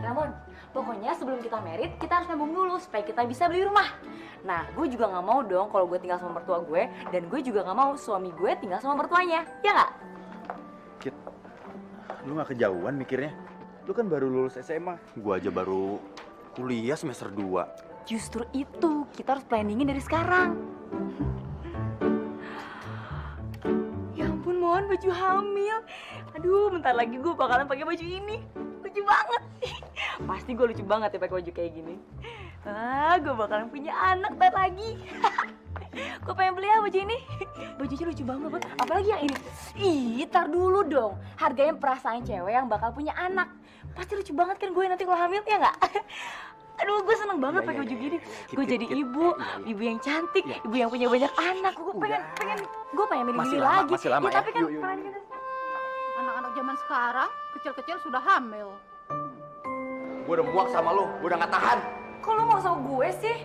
Ramon, pokoknya sebelum kita merit, kita harus nabung dulu supaya kita bisa beli rumah. Nah, gue juga nggak mau dong kalau gue tinggal sama mertua gue, dan gue juga nggak mau suami gue tinggal sama mertuanya, ya nggak? Kit, lu nggak kejauhan mikirnya? Lu kan baru lulus SMA, gua aja baru kuliah semester 2. Justru itu, kita harus planningin dari sekarang. Ya ampun, Mon, baju hamil. Aduh, bentar lagi gue bakalan pakai baju ini. Lucu banget. Pasti gue lucu banget ya pakai baju kayak gini. Gue bakalan punya anak ntar lagi. Gue pengen beli ya baju ini. Bajunya lucu banget. Apalagi yang ini. Ih, tar dulu dong. Hargain perasaan cewek yang bakal punya anak. Pasti lucu banget kan gue nanti kalau hamil, ya nggak? Aduh, gue seneng banget pakai baju gini. Gue jadi ibu yang cantik, ibu yang punya banyak anak. Gue pengen milih lagi. Masih lama ya. Tapi kan Anak-anak zaman sekarang kecil-kecil sudah hamil. Gue udah muak sama lu, gue udah gak tahan. kok lu mau sama gue sih?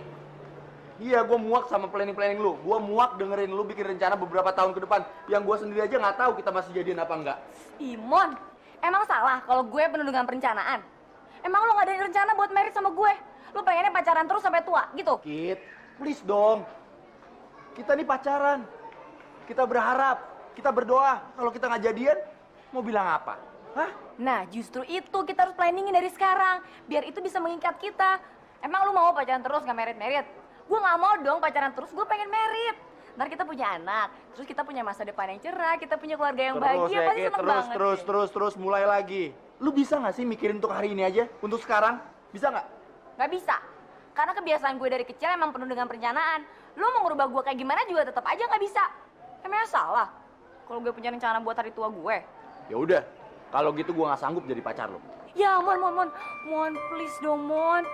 Iya, gue muak sama planning-planning lu. Gue muak dengerin lu bikin rencana beberapa tahun ke depan yang gue sendiri aja nggak tahu kita masih jadian apa enggak. Imon, emang salah kalau gue penuh dengan perencanaan? Emang lu nggak ada rencana buat married sama gue? Lu pengennya pacaran terus sampai tua gitu? Kit, please dong. Kita nih pacaran. Kita berharap, kita berdoa. Kalau kita nggak jadian, mau bilang apa? Hah? Nah, justru itu kita harus planningin dari sekarang. Biar itu bisa mengikat kita. Emang lu mau pacaran terus nggak merit? Gue nggak mau dong pacaran terus, gue pengen merit. Ntar kita punya anak, terus kita punya masa depan yang cerah, kita punya keluarga yang bahagia, pasti seneng banget. Terus, mulai lagi. Lu bisa nggak sih mikirin untuk hari ini aja? Untuk sekarang? Bisa nggak? Nggak bisa. Karena kebiasaan gue dari kecil emang penuh dengan perencanaan. Lu mau ngerubah gue kayak gimana juga tetap aja nggak bisa. Emangnya salah kalau gue punya rencana buat hari tua gue? Ya udah, kalau gitu gue nggak sanggup jadi pacar lu. Ya, Mon, please dong, Mon.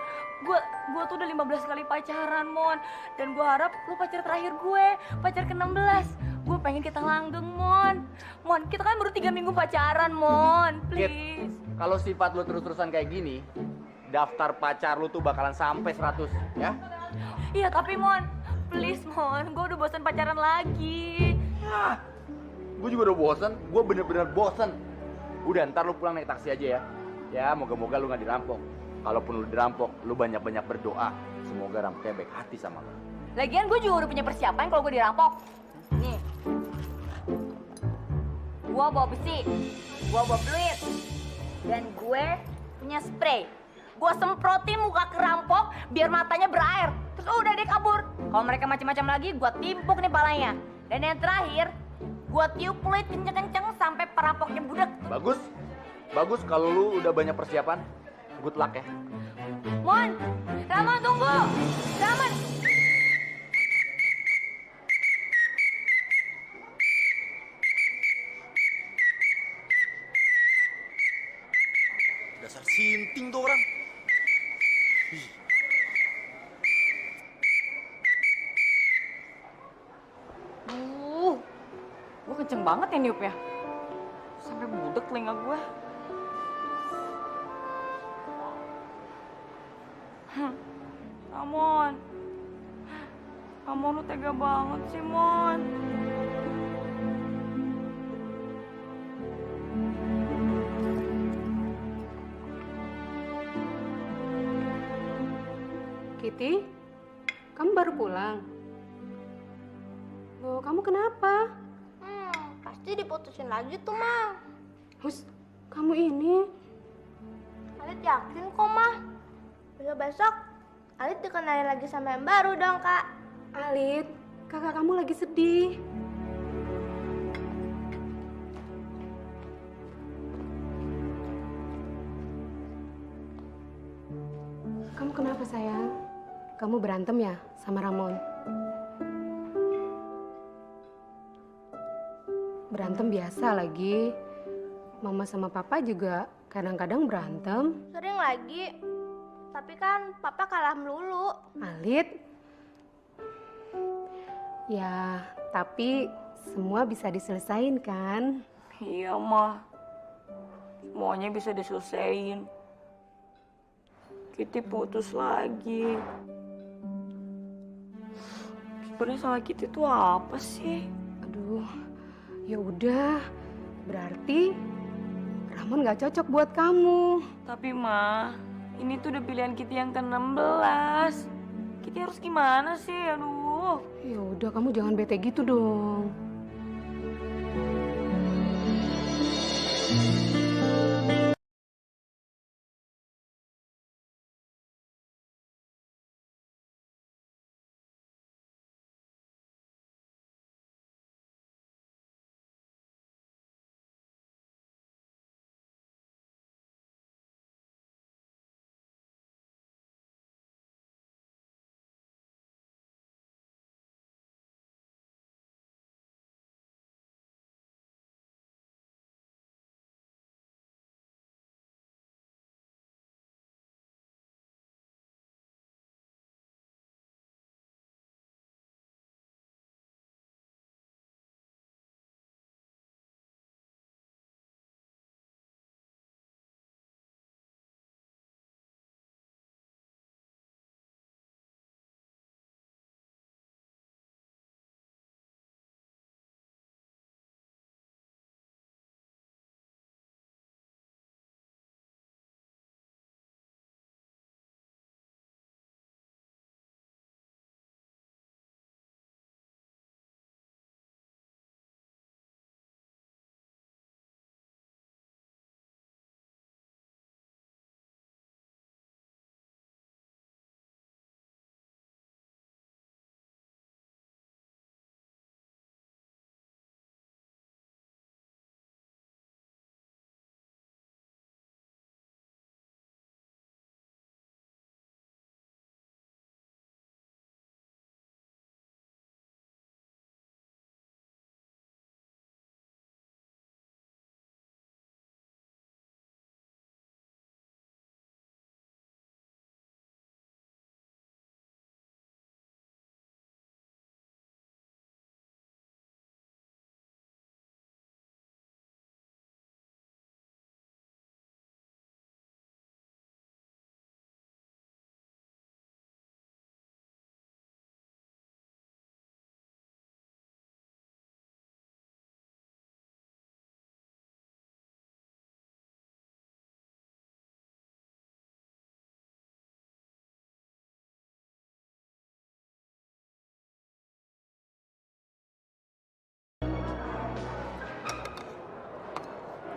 Gue tuh udah 15 kali pacaran, Mon. Dan gue harap lu pacar terakhir gue, pacar ke-16. Gue pengen kita langgeng, Mon. Mon, kita kan baru 3 minggu pacaran, Mon. Please. Kalau sifat lu terus-terusan kayak gini, daftar pacar lu tuh bakalan sampai 100, ya? Iya, tapi Mon, please, Mon. Gue udah bosan pacaran lagi. Ah, gue juga udah bosen, gue bener-bener bosen. Udah, ntar lu pulang naik taksi aja ya. Ya, moga-moga lu gak dirampok. Kalaupun lu dirampok, lu banyak-banyak berdoa. Semoga rampoknya baik hati sama lu. Lagian gue juga udah punya persiapan kalau gue dirampok. Nih. Gue bawa besi, gue bawa peluit, dan gue punya spray. Gue semprotin muka kerampok biar matanya berair. Terus udah deh kabur. Kalau mereka macam-macam lagi, gue timpuk nih palanya. Dan yang terakhir, gue tiup peluit kenceng-kenceng sampai perampoknya budek. Bagus kalau lu udah banyak persiapan. Good luck ya. Mon, Ramon tunggu. Ramon. Dasar sinting tuh orang. Ih. Gue kenceng banget ya niupnya. Sampai budek telinga gue. Ramon, lu tega banget sih, Mon. Kitty, kamu baru pulang? Loh, kamu kenapa? Pasti diputusin lagi tuh, Ma. Hus, kamu ini? Alit yakin kok, Ma. Besok-besok, Alit dikenalin lagi sama yang baru dong, Kak. Alit, kakak kamu lagi sedih. Kamu kenapa, sayang? Kamu berantem ya sama Ramon? Berantem biasa lagi. Mama sama papa juga kadang-kadang berantem. Sering lagi. Tapi kan Papa kalah melulu. Alit. Ya, tapi semua bisa diselesain kan? Iya, Ma. Semuanya bisa diselesain. Kitty putus lagi. Sebenarnya salah Kitty itu apa sih? Aduh, ya udah. Berarti Ramon gak cocok buat kamu. Tapi, Ma, Ini tuh udah pilihan Kitty yang ke-16. Kitty harus gimana sih? Aduh. Ya udah, kamu jangan bete gitu dong.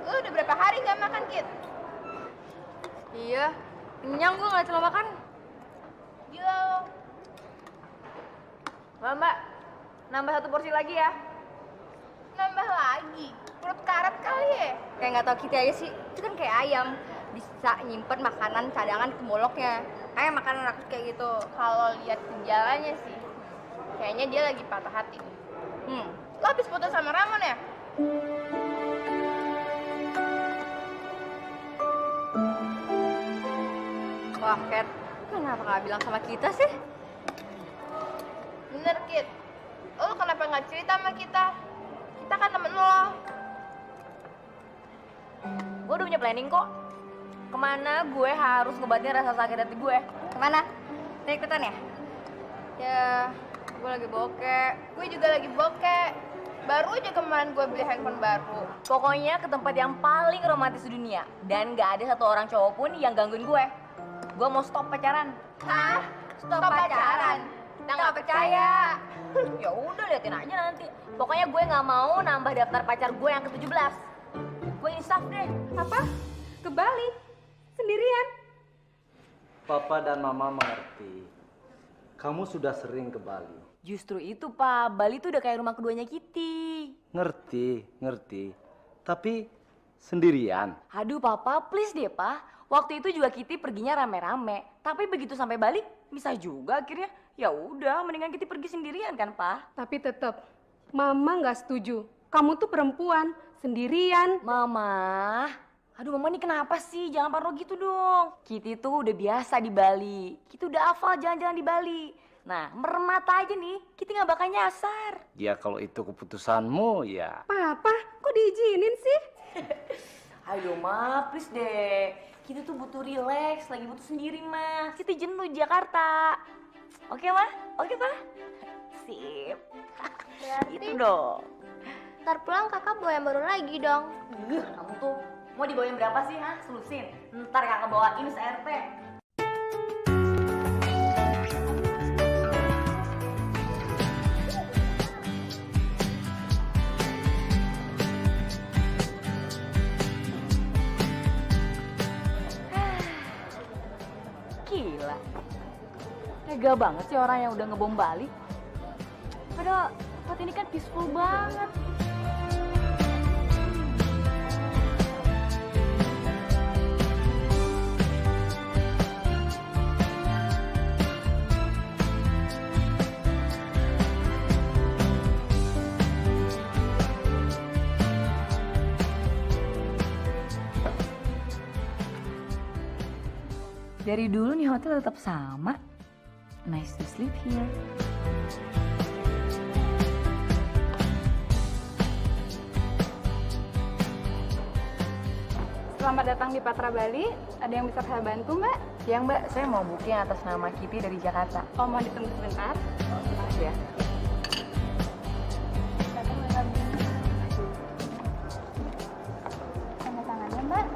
Lu udah berapa hari nggak makan, Kit? Iya, kenyang gue ngeliat lo makan. Gila lo. Mbak, nambah 1 porsi lagi ya. Nambah lagi? Perut karat kali ya? Kayak nggak tau kita aja sih, itu kan kayak ayam. Bisa nyimpen makanan cadangan ke moloknya. Ayam makanan rakus kayak gitu. Kalau lihat gejalanya sih, kayaknya dia lagi patah hati. Lo habis putus sama Ramon ya? Wah, Kat, kenapa nggak bilang sama kita sih? Bener, Kit. Lo kenapa nggak cerita sama kita? Kita kan temen lo. Gue udah punya planning kok. Kemana gue harus ngebatin rasa sakit hati gue? Kemana? Naik ikutan ya? Ya, gue lagi bokeh. Gue juga lagi bokeh. Baru aja kemarin gue beli handphone baru. Pokoknya ke tempat yang paling romantis di dunia. Dan nggak ada satu orang cowok pun yang gangguin gue. Gue mau stop pacaran. Hah? Stop pacaran? Kita nggak percaya. Ya udah, liatin aja nanti. Pokoknya gue nggak mau nambah daftar pacar gue yang ke-17. Gue insaf deh. Apa? Ke Bali? Sendirian? Papa dan Mama mengerti. Kamu sudah sering ke Bali. Justru itu, Pak. Bali tuh udah kayak rumah keduanya Kitty. Ngerti. Tapi sendirian. Aduh, Papa, please deh, Pak. Waktu itu juga Kitty perginya rame-rame. Tapi begitu sampai Bali, bisa juga akhirnya. Ya udah, mendingan Kitty pergi sendirian kan, Pak? Tapi tetap, Mama nggak setuju. Kamu tuh perempuan, sendirian. Mama, aduh Mama ini kenapa sih? Jangan parno gitu dong. Kitty tuh udah biasa di Bali. Kitty udah hafal jalan-jalan di Bali. Nah, mermata aja nih, Kitty nggak bakal nyasar. Ya kalau itu keputusanmu ya. Papa, kok diizinin sih? Ayo Ma, please deh. Kitty tuh butuh relax, lagi butuh sendiri Ma. Kitty jenuh di Jakarta. Oke Ma? Oke Pa? Sip. Berarti Itu dong. ntar pulang kakak bawa yang baru lagi dong. Kamu tuh mau dibawain berapa sih, ha? Selusin. Ntar kakak bawain se-RT. gila. Tega banget sih orang yang udah ngebom Bali. Padahal tempat ini kan peaceful banget. Dari dulu nih hotel tetap sama. Nice to sleep here. Selamat datang di Patra Bali. Ada yang bisa saya bantu, Mbak? Ya Mbak, saya mau booking atas nama Kitty dari Jakarta. Oh, mau ditunggu sebentar? Makasih ya. Tanda tangannya, Mbak.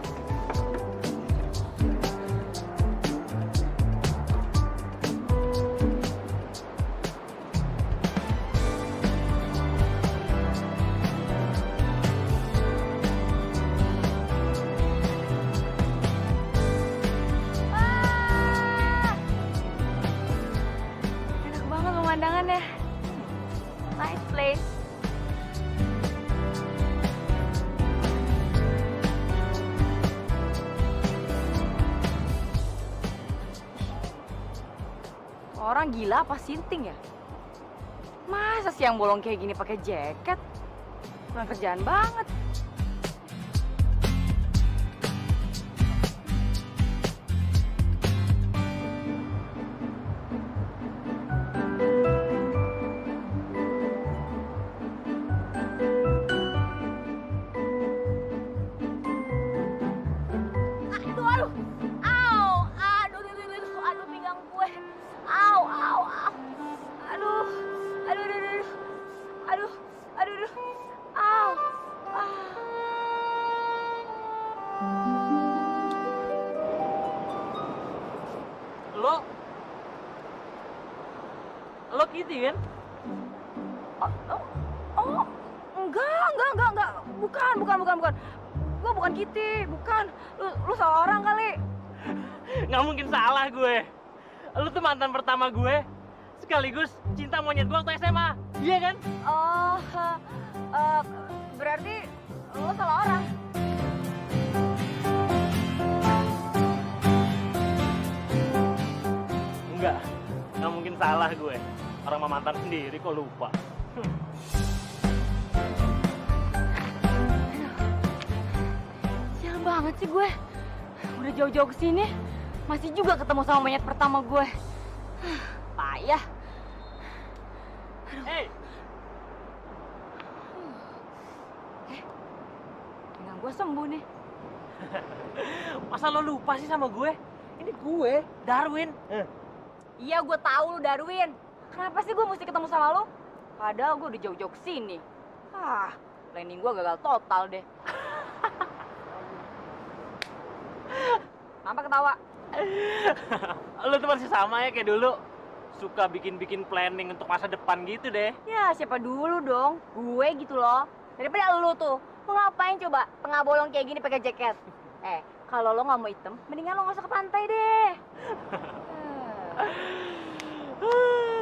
Enak banget pemandangannya. Nice place. Orang gila apa sinting ya? Masa siang bolong kayak gini pakai jaket? Kurang kerjaan banget. Aduh, au, aduh pinggang gue, au, aduh, au, Lo Kitty kan? Oh, enggak. Bukan. Gue bukan Kitty, bukan. Lu salah orang kali. Nggak mungkin salah gue. Lo tuh mantan pertama gue, sekaligus cinta monyet gue waktu SMA. Iya kan? Oh, berarti lu salah orang. Nggak mungkin salah gue. Orang sama mantan sendiri kok lupa. Sial banget sih gue. Udah jauh-jauh kesini, masih juga ketemu sama monyet pertama gue. Payah. Hey, Tinggal gue sembuh nih. masa lo lupa sih sama gue? Ini gue, Darwin. Iya, gue tahu lu Darwin. Kenapa sih gue mesti ketemu sama lu? Padahal gue udah jauh-jauh kesini. Planning gue gagal total deh. Kenapa ketawa? Lo tuh masih sama ya kayak dulu. Suka bikin-bikin planning untuk masa depan gitu deh. Ya, siapa dulu dong? Gue gitu loh. Daripada lu tuh. Lu ngapain coba tengah bolong kayak gini pakai jaket? Kalau lo nggak mau item, mendingan lo nggak usah ke pantai deh.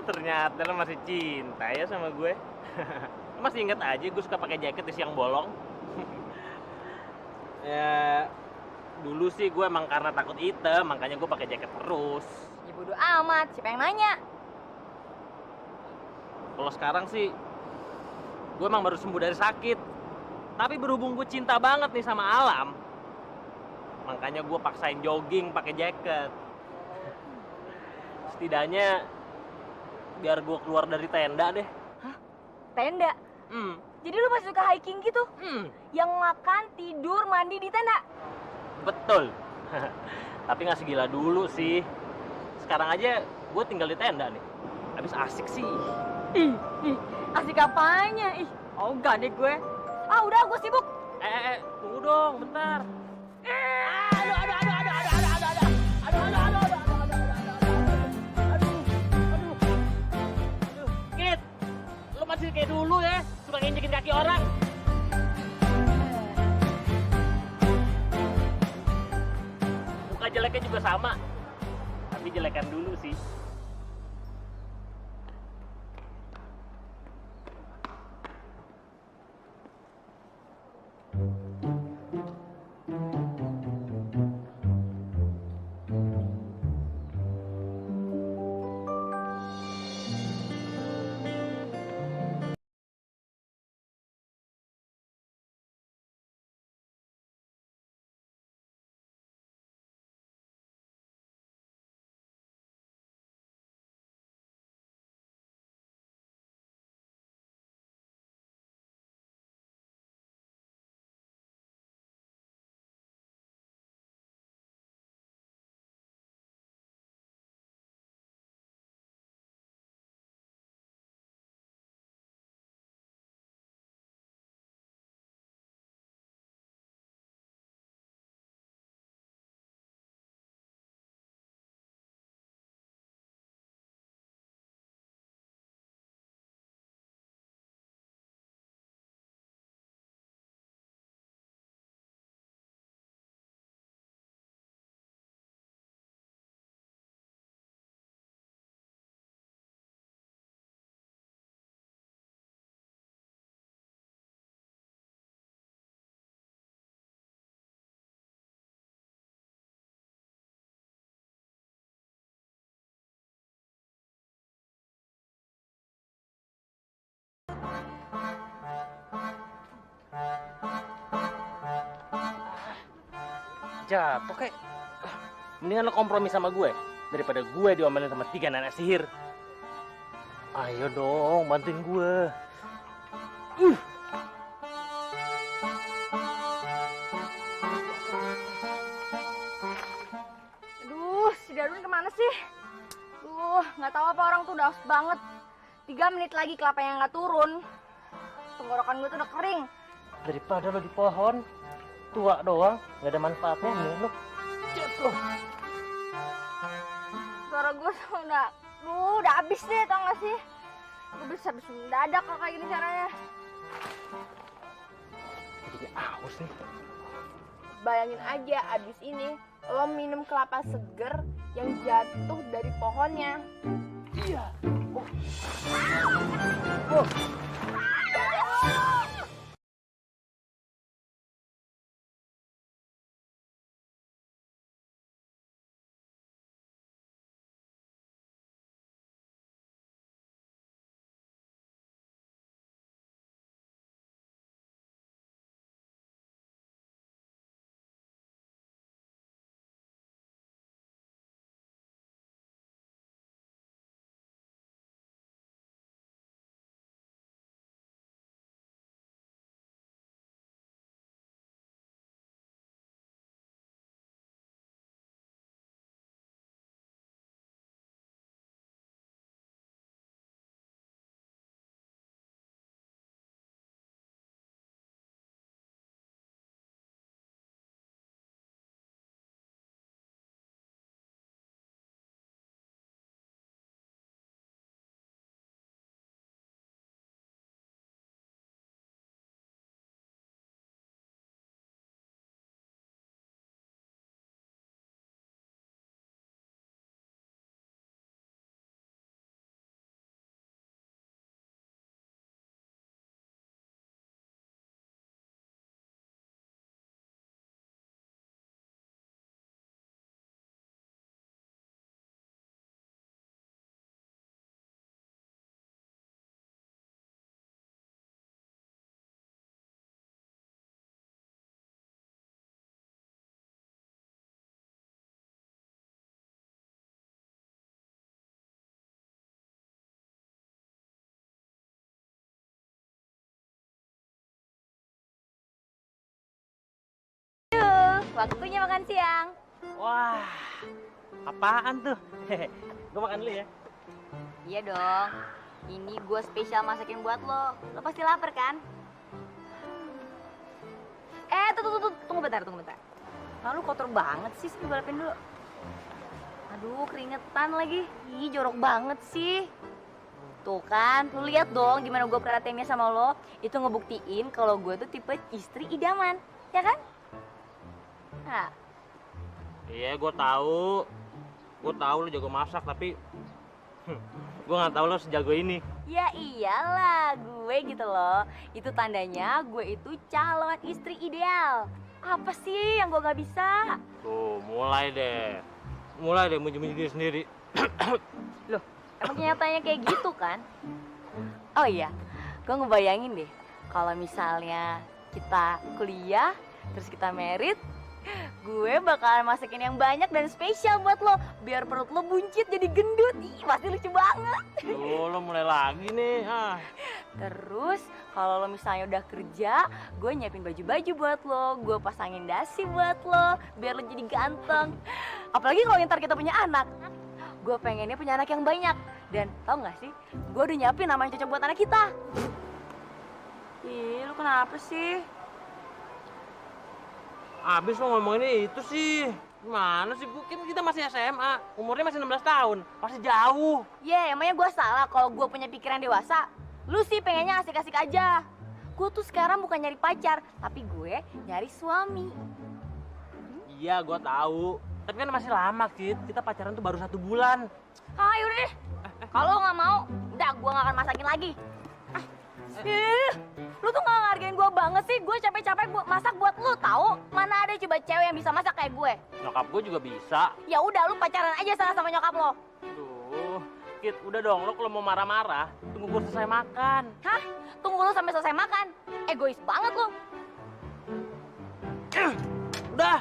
Ternyata lo masih cinta ya sama gue. Masih inget aja gue suka pakai jaket di siang bolong. Ya, dulu sih gue emang karena takut hitam, makanya gue pakai jaket terus. Ya bodo amat, siapa yang nanya? Kalau sekarang sih, gue emang baru sembuh dari sakit. Tapi berhubung gue cinta banget nih sama alam, makanya gue paksain jogging pakai jaket. Setidaknya biar gue keluar dari tenda deh. Tenda? Jadi lu masih suka hiking gitu? Yang makan, tidur, mandi di tenda? Betul. Tapi nggak segila dulu sih. Sekarang aja gue tinggal di tenda nih. Habis asik sih. Ih, asik apanya? Enggak deh gue. Udah, gue sibuk. Tunggu dong, bentar. Kit, lo masih kayak dulu ya, suka nginjekin kaki orang. Muka jeleknya juga sama. Tapi jelekan dulu sih. Jatuh kayak. Mendingan lo kompromi sama gue daripada gue diomelin sama 3 nenek sihir. Ayo dong, bantuin gue. Aduh, si Darwin kemana sih? Nggak tahu apa orang tuh udah haus banget. 3 menit lagi kelapanya nggak turun. Tenggorokan gue tuh udah kering. Daripada lo di pohon, tua doang, nggak ada manfaatnya. Lo jatuh. Suara gue tuh udah habis deh, tau gak sih? Gue bisa mendadak kalau kayak gini caranya. Jadi aus nih. Bayangin aja abis ini lo minum kelapa seger yang jatuh dari pohonnya. Iya. Waktunya makan siang. Wah, apaan tuh? Gue makan dulu ya. Iya dong. Ini gue spesial masakin buat lo. Lo pasti lapar kan? Tunggu bentar. Lalu kotor banget sih, sini balapin dulu. Aduh, keringetan lagi. Ih, jorok banget sih. Tuh kan, tuh lihat dong gimana gue perhatiannya sama lo. Itu ngebuktiin kalau gue tuh tipe istri idaman, ya kan? Nah. Iya, gue tahu. Gue tahu lo jago masak, tapi gue nggak tahu lo sejago ini. Ya iyalah, gue gitu loh. Itu tandanya gue itu calon istri ideal. Apa sih yang gue gak bisa? Tuh, mulai deh muji-muji diri sendiri. Loh, emang kenyataannya kayak gitu kan? Oh iya, gue ngebayangin deh kalau misalnya kita kuliah, terus kita merit, gue bakalan masakin yang banyak dan spesial buat lo, biar perut lo buncit jadi gendut. Ih, pasti lucu banget. Tuh, lo mulai lagi nih. Terus kalau lo misalnya udah kerja, gue nyiapin baju-baju buat lo, gue pasangin dasi buat lo, biar lo jadi ganteng. Apalagi kalau ntar kita punya anak, gue pengennya punya anak yang banyak. Dan tau gak sih, gue udah nyiapin nama yang cocok buat anak kita. Ih, lo kenapa sih? Abis lo ngomongin itu sih. Gimana sih, kita masih SMA, umurnya masih 16 tahun, pasti jauh. Ya, emangnya gue salah kalau gue punya pikiran dewasa? Lu sih pengennya asik-asik aja. Gue tuh sekarang bukan nyari pacar, tapi gue nyari suami. Iya, gue tahu. Tapi kan masih lama, Kit. Kita pacaran tuh baru 1 bulan. Ah, yaudah deh. Kalau nggak mau, udah gue nggak akan masakin lagi. Lu tuh nggak ngargain gue banget sih. Gue capek-capek masak buat lu tahu. Mana ada coba cewek yang bisa masak kayak gue? Nyokap gue juga bisa. Ya udah, lu pacaran aja sana sama nyokap lo. Duh, Kit, udah dong. Lo kalau mau marah-marah, tunggu gue selesai makan. Hah? Tunggu lu sampai selesai makan? Egois banget lu. Udah.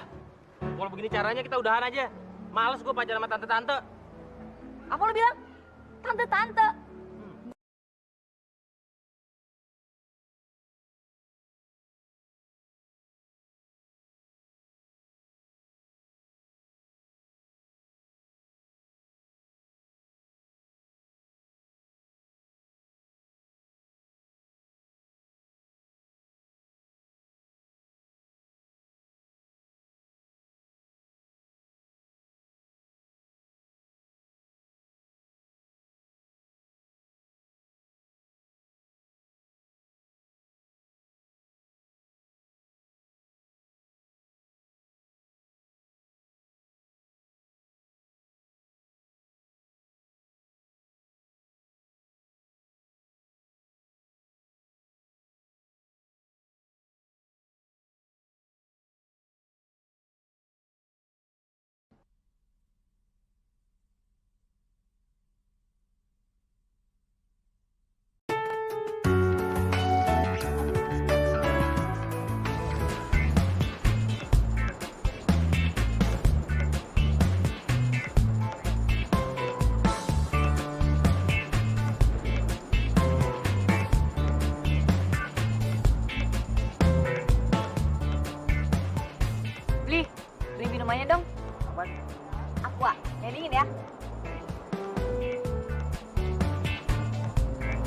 Kalau begini caranya kita udahan aja. Males gue pacaran sama tante-tante. Apa lu bilang? Tante-tante. Beli minumannya dong. Apaan? Aqua, yang dingin ya.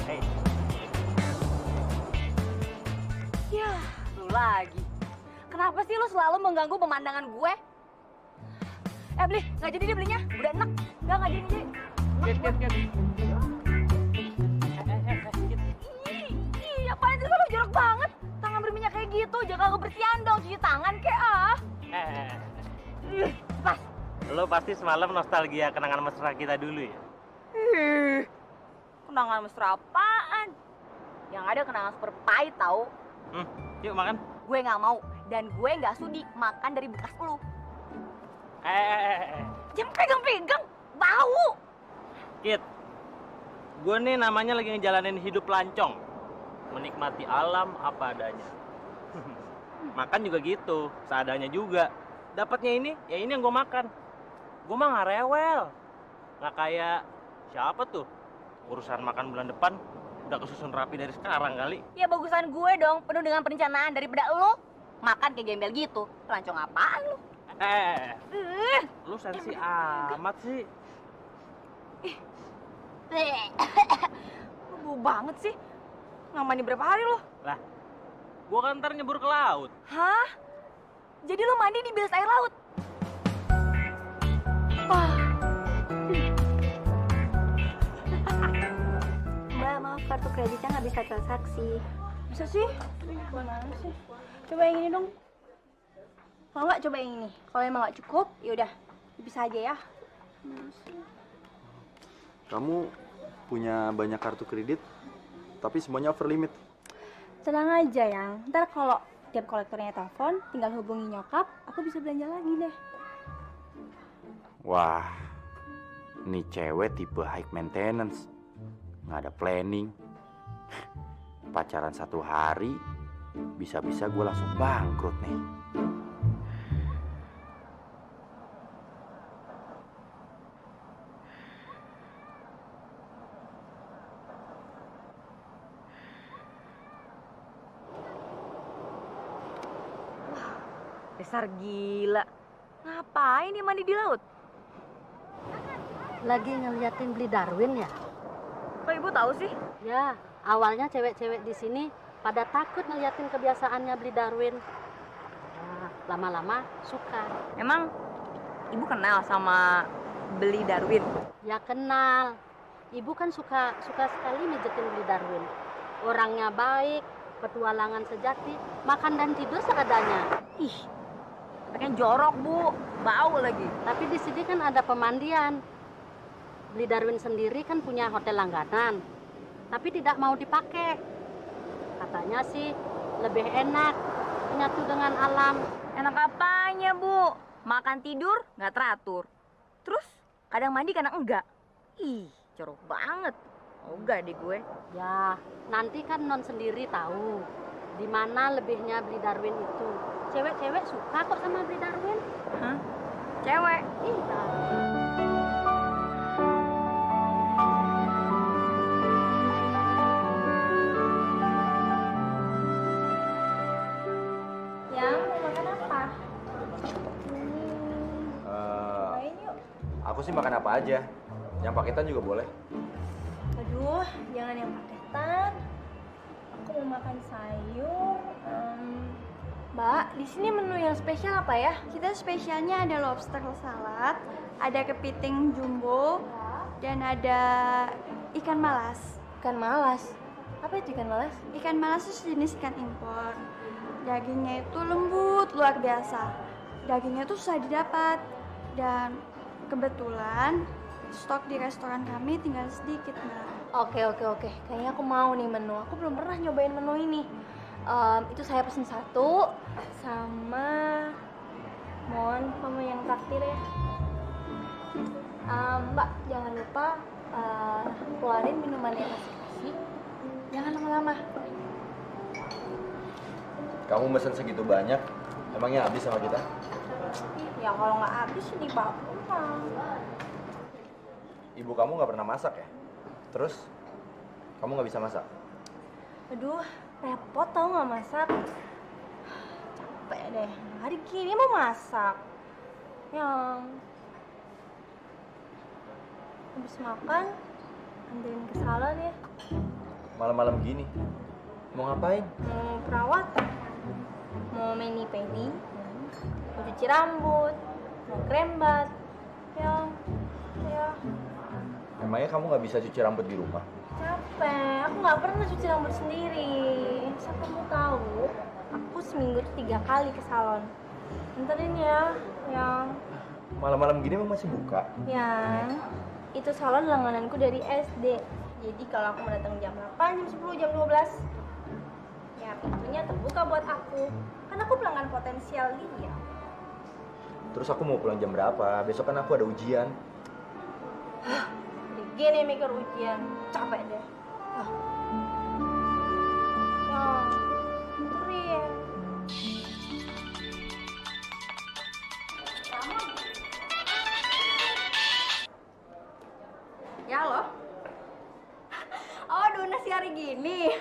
Hei, Ya, lu lagi. Kenapa sih lu selalu mengganggu pemandangan gue? Beli, nggak jadi dia belinya. Udah enak. Nggak jadi. Kit. Ih, apaan sih lu jorok banget. Tangan berminyak kayak gitu, jaga kebersihan dong, cuci tangan kayak Pas. Lo pasti semalam nostalgia kenangan mesra kita dulu ya? Kenangan mesra apaan? Yang ada kenangan super pahit tau. Yuk makan. Gue nggak mau dan gue nggak sudi makan dari bekas lu. Jangan pegang-pegang, bau. Kit, gue nih namanya lagi ngejalanin hidup lancong, menikmati alam apa adanya. Makan juga gitu, seadanya juga. Dapatnya ini, ya ini yang gue makan. Gue mah nggak rewel, nggak kayak siapa tuh. Urusan makan bulan depan udah kesusun rapi dari sekarang kali. Ya bagusan gue dong, penuh dengan perencanaan daripada lu makan kayak gembel gitu. Lancong apaan lu? Lu sensi amat sih. Lu bau banget sih. Nggak mandi berapa hari lo? Lah, gue kan ntar nyebur ke laut. Hah? Jadi lo mandi di bilas air laut? Wah. Mbak, maaf kartu kreditnya nggak bisa transaksi. Bisa sih? Mana sih? Coba yang ini dong. Mau nggak coba yang ini? Kalau emang nggak cukup, yaudah bisa aja ya. Kamu punya banyak kartu kredit, tapi semuanya over limit. Tenang aja yang, ntar kalau tiap kolektornya telepon, tinggal hubungi nyokap, aku bisa belanja lagi deh. Wah, ini cewek tipe high maintenance. Nggak ada planning. Pacaran 1 hari, bisa-bisa gue langsung bangkrut nih. Dasar gila. Ngapain dia mandi di laut? Lagi ngeliatin beli Darwin ya? Kok ibu tahu sih? Ya, awalnya cewek-cewek di sini pada takut ngeliatin kebiasaannya beli Darwin. Nah, lama-lama suka. Emang ibu kenal sama beli Darwin? Ya kenal. Ibu kan suka sekali mijetin beli Darwin. Orangnya baik, petualangan sejati, makan dan tidur seadanya. Ih, pengen jorok bu, bau lagi. Tapi di sini kan ada pemandian. Beli Darwin sendiri kan punya hotel langganan, tapi tidak mau dipakai. Katanya sih lebih enak, menyatu dengan alam. Enak apanya bu? Makan tidur nggak teratur. Terus kadang mandi kadang enggak. Ih, jorok banget. Enggak deh gue. Ya, nanti kan non sendiri tahu di mana lebihnya beli Darwin itu. Cewek-cewek suka kok sama beli Darwin. Hah? Cewek? Iya. Yang mau makan apa? Eh, aku sih makan apa aja. Yang paketan juga boleh. Aduh, jangan yang paketan. Aku mau makan sayur. Mbak, di sini menu yang spesial apa ya? Kita spesialnya ada lobster salad, ada kepiting jumbo, dan ada ikan malas. Ikan malas? Apa itu ikan malas? Ikan malas itu sejenis ikan impor. Dagingnya itu lembut, luar biasa. Dagingnya itu susah didapat. Dan kebetulan stok di restoran kami tinggal sedikit, Mbak. Oke. Kayaknya aku mau nih menu. Aku belum pernah nyobain menu ini. Itu saya pesen 1 sama mohon kamu yang traktir ya. Mbak, jangan lupa keluarin minuman yang masih kasih. Jangan lama-lama. Kamu mesen segitu banyak, emangnya habis sama kita? Ya kalau nggak habis di bawah. Ibu kamu nggak pernah masak ya? Terus kamu nggak bisa masak? Aduh, repot tau nggak masak. Capek deh. Hari gini mau masak. Yang habis makan, anterin ke salon ya. Malam-malam gini, mau ngapain? Mau perawatan, mau mani-pedi, mau cuci rambut, mau krembat. Ya. Emangnya kamu nggak bisa cuci rambut di rumah? Capek, aku nggak pernah cuci rambut sendiri. Asal kamu tahu, aku seminggu tuh 3 kali ke salon. Anterin ya, yang Malam-malam gini emang masih buka? itu salon langgananku dari SD. Jadi kalau aku mau datang jam 8, jam 10, jam 12, ya pintunya terbuka buat aku. Kan aku pelanggan potensial dia. Terus aku mau pulang jam berapa? Besok kan aku ada ujian. Gini mikir ujian, capek deh. Anterin. Ya loh. Oh, donasi hari gini.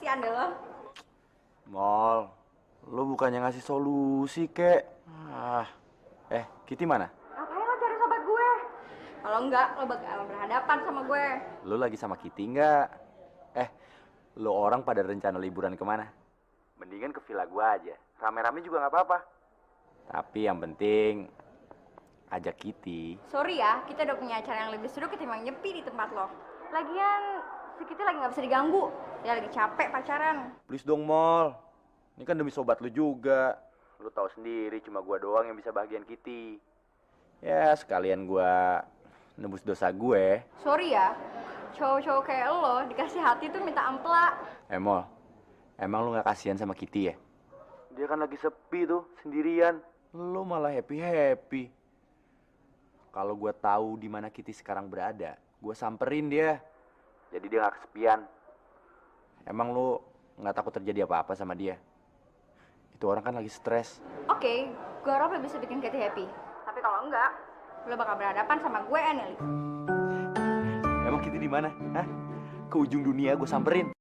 Sian deh lo. Mall, lu bukannya ngasih solusi, kek? Kitty mana? Ngapain lo cari sobat gue? Kalau enggak, lo bakal berhadapan sama gue. Lu lagi sama Kitty nggak? Lu orang pada rencana liburan kemana? Mendingan ke villa gua aja. Rame-rame juga nggak apa-apa. Tapi yang penting ajak Kitty. Sorry ya, kita udah punya acara yang lebih seru ketimbang nyepi di tempat lo. Lagian, si Kitty lagi nggak bisa diganggu. Dia lagi capek pacaran. Please dong, Mall. Ini kan demi sobat lu juga. Lu tahu sendiri cuma gua doang yang bisa bahagian Kitty. Ya sekalian gua nebus dosa gue. Sorry ya, cowok-cowok kayak lo dikasih hati tuh minta ampela. Mol, emang lu gak kasihan sama Kitty ya? Dia kan lagi sepi tuh, sendirian. Lu malah happy-happy. Kalau gua tahu di mana Kitty sekarang berada, gua samperin dia. Jadi dia gak kesepian. Emang lu gak takut terjadi apa-apa sama dia? Itu orang kan lagi stres. Oke, gue harap lo bisa bikin Katie happy. Tapi kalau enggak, lo bakal berhadapan sama gue, Anneli. Emang Kitty di mana? Hah? Ke ujung dunia gue samperin.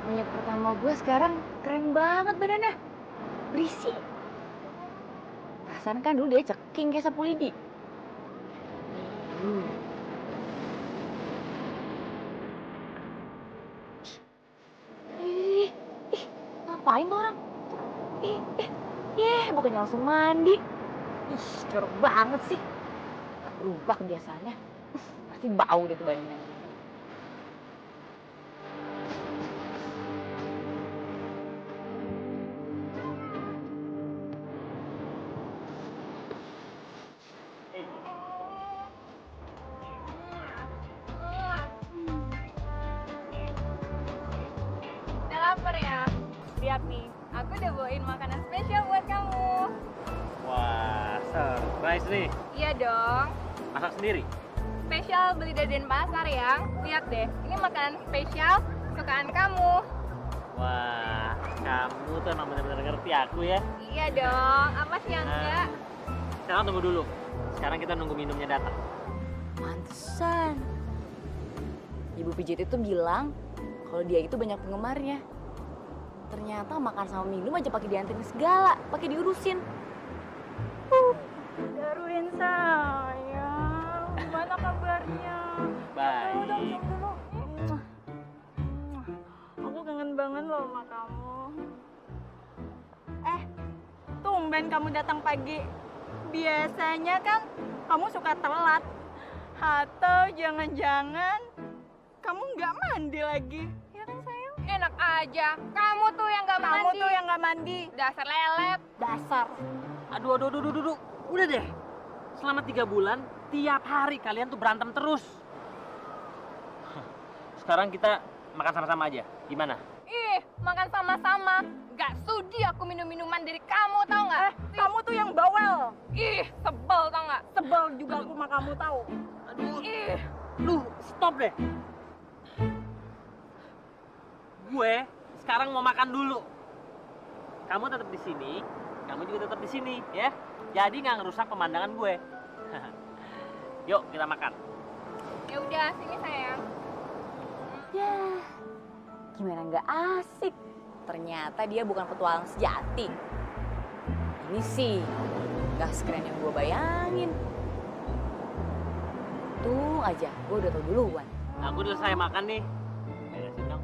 Monyet pertama gue sekarang keren banget badannya. Berisi. Perasaan kan dulu dia ceking kayak sapu lidi. Ih, ngapain tuh orang? Bukannya langsung mandi. Ih, jorok banget sih. Gak berubah kebiasaannya. Pasti bau deh tuh badannya. Udah lapar ya? Lihat nih, aku udah bawain makanan spesial buat kamu. Wah, surprise nih. Iya dong, Masak sendiri? spesial beli dari Denpasar ya. Lihat deh, ini makanan spesial kesukaan kamu. Wah, kamu tuh emang bener-bener ngerti aku ya. Iya dong, apa sih yang enggak? Sekarang tunggu dulu. Sekarang kita nunggu minumnya datang. Pantesan. Ibu pijit itu bilang kalau dia itu banyak penggemarnya. Ternyata makan sama minum aja pakai dianterin segala, pakai diurusin. Darwin sayang, gimana kabarnya? Baik. Aku kangen banget loh sama kamu. Tumben kamu datang pagi. Biasanya kan kamu suka telat. Atau jangan-jangan kamu nggak mandi lagi. Ya kan sayang? Enak aja. Kamu tuh yang nggak mandi. Kamu tuh yang nggak mandi. Dasar lelet. Dasar. Aduh. Udah deh. Selama 3 bulan, tiap hari kalian tuh berantem terus. Sekarang kita makan sama-sama aja. Gimana? Ih, makan sama-sama. Gak sudi aku minum minuman dari kamu, tau gak? Kamu tuh yang bawel. Ih, sebel tau gak? Sebel juga aku sama kamu tau. Aduh. Ih. Lu stop deh. Gue sekarang mau makan dulu. Kamu tetap di sini, kamu juga tetap di sini, ya. Jadi nggak ngerusak pemandangan gue. Yuk kita makan. Ya udah, sini sayang. Ya, gimana nggak asik? Ternyata dia bukan petualang sejati. Ini sih gak sekeren yang gue bayangin. Tuh aja, gue udah tau duluan. Aku udah selesai makan nih. Beresin dong.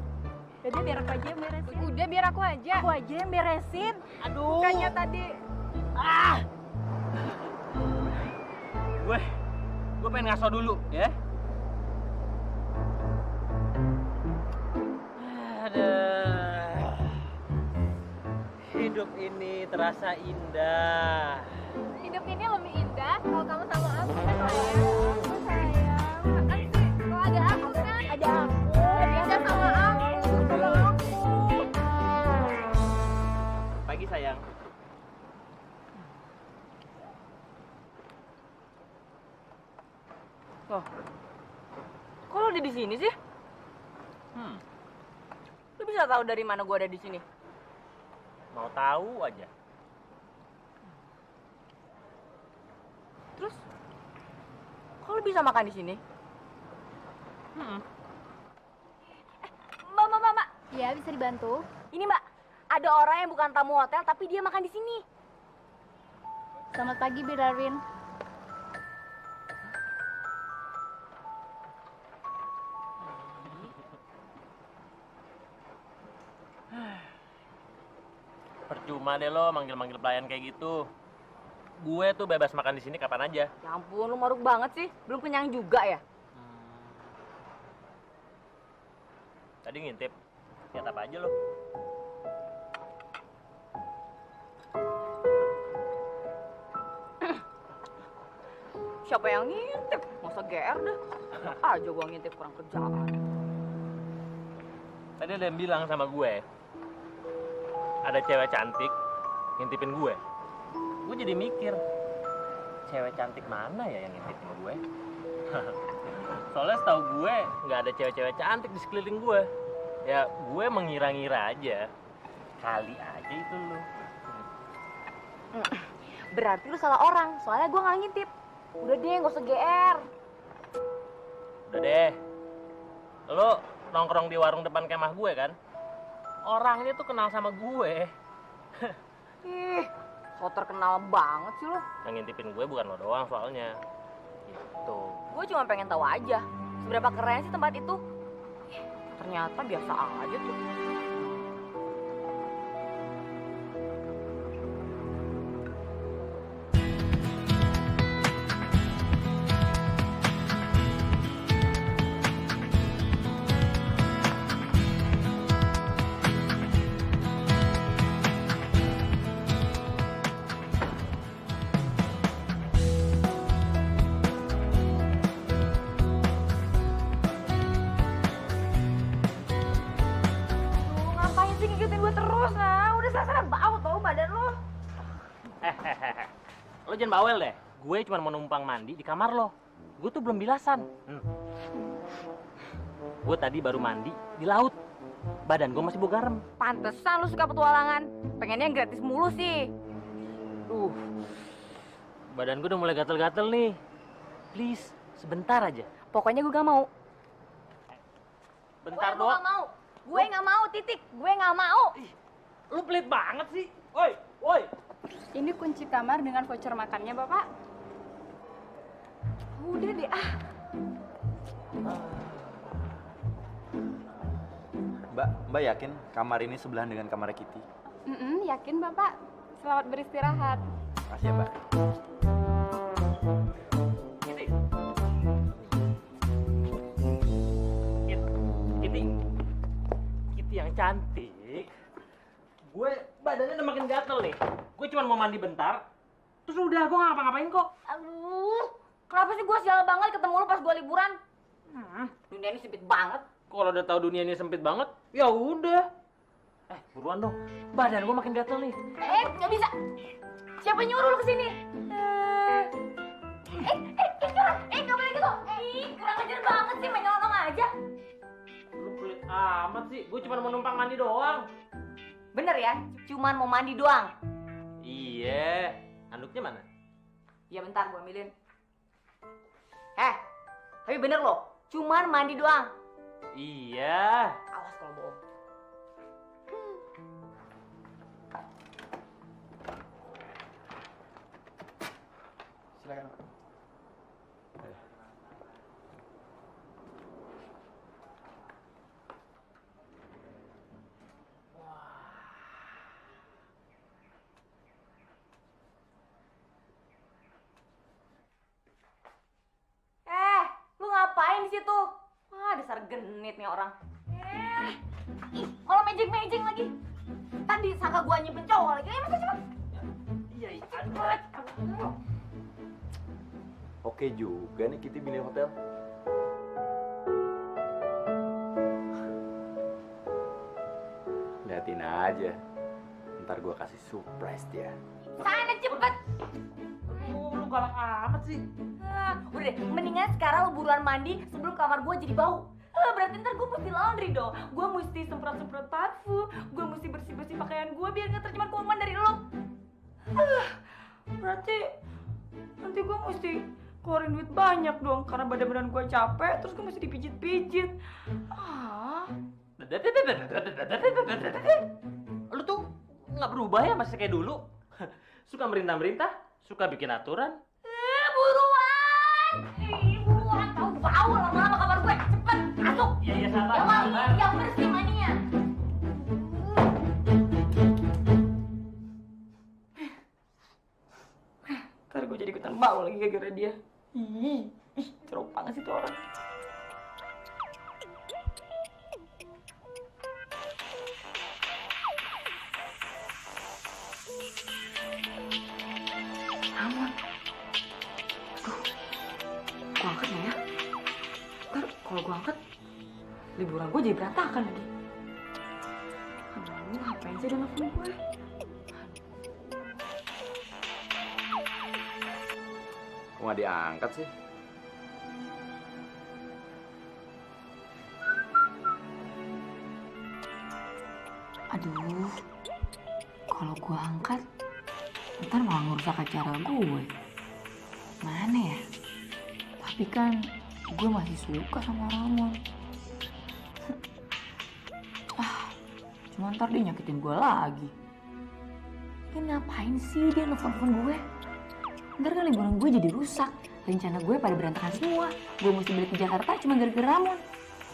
Udah biar aku aja yang beresin. Udah biar aku aja. Aku aja yang beresin. Aduh. Bukannya tadi. Gue pengen ngaso dulu, ya. Aduh. Hidup ini terasa indah. Hidup ini lebih indah kalau kamu sama aku kan sayang. Sayang. Asik. Kalau ada aku kan. Ada aku. Lebih indah sama aku. Sama aku. Pagi sayang. Loh, kok lo udah di sini sih? Lo bisa tahu dari mana gue ada di sini? Mau tahu aja. Terus, kok lu bisa makan di sini? Mbak. Ya, bisa dibantu. Ini mbak, ada orang yang bukan tamu hotel tapi dia makan di sini. Selamat pagi, Bu Darwin. Percuma deh lo manggil-manggil pelayan kayak gitu. Gue tuh bebas makan di sini kapan aja. Ya ampun, lu maruk banget sih. Belum kenyang juga ya? Tadi ngintip. Lihat apa aja lo? Siapa yang ngintip? Masa GR dah. Enak aja gua ngintip kurang kerjaan. Tadi ada yang bilang sama gue, ada cewek cantik ngintipin gue. Gue jadi mikir, cewek cantik mana ya yang ngintip sama gue? Soalnya setahu gue nggak ada cewek-cewek cantik di sekeliling gue. Ya gue mengira-ngira aja. Kali aja itu lo. Berarti lu salah orang, soalnya gua nggak ngintip. Udah deh, nggak usah GR. Udah deh. Lo nongkrong di warung depan kemah gue kan? Orangnya tuh kenal sama gue. Ih, so terkenal banget sih lo. Yang ngintipin gue bukan lo doang soalnya. Gitu. Gue cuma pengen tahu aja, seberapa keren sih tempat itu. Ternyata biasa aja tuh. Ngapain sih ngikutin gue terus, nah? Udah sana bau tau badan lo. Lo jangan bawel deh. Gue cuma mau numpang mandi di kamar lo. Gue tuh belum bilasan. Gue tadi baru mandi di laut. Badan gue masih bau garam. Pantesan lu suka petualangan. Pengennya yang gratis mulu sih. Badan gue udah mulai gatel-gatel nih. Please, sebentar aja. Pokoknya gue gak mau. Bentar Gue doang. gak mau. Gue gak mau, titik. Gue gak mau. Lu pelit banget sih. Woi. Ini kunci kamar dengan voucher makannya, Bapak. Udah deh, Mbak yakin kamar ini sebelahan dengan kamar Kitty? Yakin, Bapak. Selamat beristirahat. Makasih ya, Mbak. Kitty yang cantik. Gue badannya udah makin gatel nih. Gue cuma mau mandi bentar. Terus udah, gue nggak ngapa-ngapain kok. Aduh, kenapa sih gue sial banget ketemu lu pas gue liburan? Dunia ini sempit banget. Kalau udah tahu dunia ini sempit banget, ya udah. Buruan dong. Badan gue makin gatel nih. Nggak bisa. Siapa nyuruh lu kesini? Curang. Nggak boleh gitu. Kurang ajar banget sih, main nyolong aja. Lu pelit amat sih. Gue cuma mau numpang mandi doang. Bener ya, cuman mau mandi doang. Iya. Anduknya mana? Ya bentar, gue ambilin. Tapi bener loh, cuman mandi doang. Iya. Awas kalau bohong. Silakan. Lu ngapain di situ? Wah, dasar genit nih orang. Kalau magic lagi. Tadi sangka gua nyimpen cowok lagi. Masuk cepet. Iya. Oke juga nih Kitty milih hotel. Liatin aja. Ntar gua kasih surprise dia. Sana cepet. Lu galak amat sih. Udah deh, mendingan sekarang lu buruan mandi sebelum kamar gua jadi bau. Berarti ntar gue mesti laundry dong. Gue mesti semprot-semprot parfum. Gue mesti bersih-bersih pakaian gue biar nggak tercemar kuman dari lo. Berarti nanti gue mesti keluarin duit banyak dong karena badan-badan gue capek. Terus gue mesti dipijit-pijit. Lu tuh nggak berubah ya, masih kayak dulu. Suka merintah-merintah, suka bikin aturan. Buruan! Buruan, tahu bau lama-lama kamar gue. Cepet, masuk. Iya, sabar. Yang wangi, yang bersih maninya. Ntar gue jadi ikutan bau lagi gara-gara dia. Ih, jorok banget sih tuh orang. Aman. Aduh, gue angkat nggak ya? Ntar kalau gue angkat, liburan gue jadi berantakan lagi. Aduh, ngapain sih dia nelfon gue? Kok nggak diangkat sih? Aduh, kalau gue angkat, ntar malah ngerusak acara gue. Mana ya? Tapi kan gue masih suka sama Ramon. Cuma ntar dia nyakitin gue lagi. Ini ngapain sih dia nelfon gue? Ntar kan liburan gue jadi rusak. Rencana gue pada berantakan semua. Gue mesti balik ke Jakarta cuma gara-gara Ramon.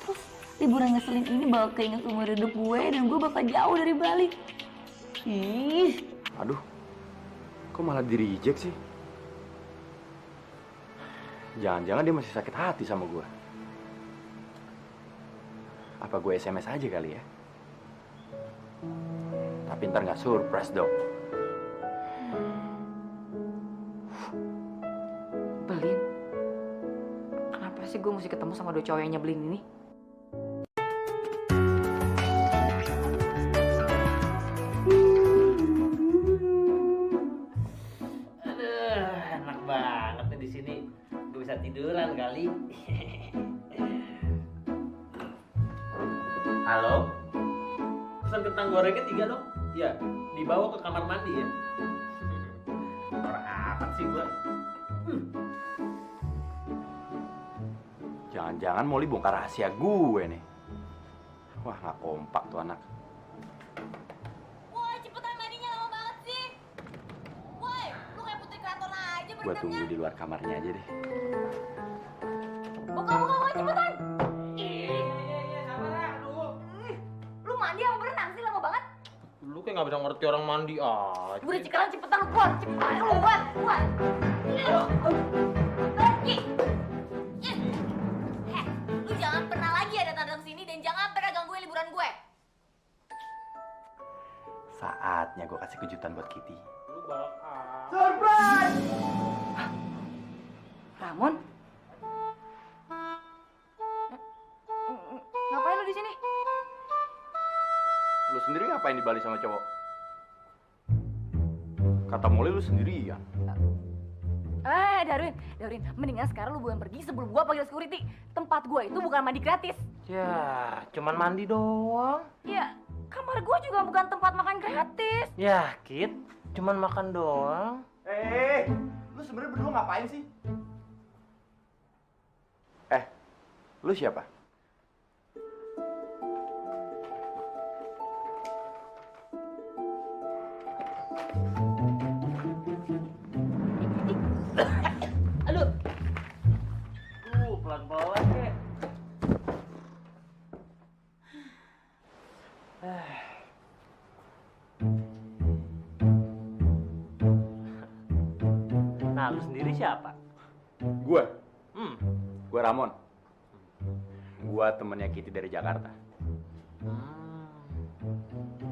Terus liburan ngeselin ini bakal keinget umur hidup gue dan gue bakal jauh dari Bali. Ih. Aduh, kok malah di-reject sih? Jangan-jangan dia masih sakit hati sama gue. Apa gue SMS aja kali ya? Tapi ntar nggak surprise dong. Belin? Kenapa sih gue mesti ketemu sama dua cowok yang nyebelin ini? Aduh, enak banget nih di sini. Gue bisa tiduran kali. Halo? Pesan kentang gorengnya 3 dong. Iya, dibawa ke kamar mandi ya. Orang apa sih gua? Jangan-jangan Molly bongkar rahasia gue nih. Wah, nggak kompak tuh anak. Woi, cepetan mandinya lama banget sih. Woi, lu kayak putri keraton aja Gue tunggu di luar kamarnya aja deh. Buka, woi, cepetan. Iya, sabar ya. Aduh. Lu mandi sama berenang sih lama banget. Lu kayak nggak bisa ngerti orang mandi aja. Udah cikalan cepetan lu keluar, cepetan keluar. Pergi. Lu jangan pernah lagi ada datang sini dan jangan pernah gangguin liburan gue. Saatnya gue kasih kejutan buat Kitty. Lu bakal. Surprise! Ramon? Ngapain lu di sini? Lu sendiri ngapain di Bali sama cowok? Kata Molly lu sendirian. Darwin, mendingan sekarang lu bukan pergi sebelum gua panggil security. Tempat gua itu bukan mandi gratis. Ya, cuman mandi doang. Ya, kamar gua juga bukan tempat makan gratis. Ya, Kit, cuman makan doang. Lu sebenarnya berdua ngapain sih? Lu siapa? Aduh. Pelan-pelan kek. Nah, lu sendiri siapa? Gue Ramon. Gue temennya Kitty dari Jakarta.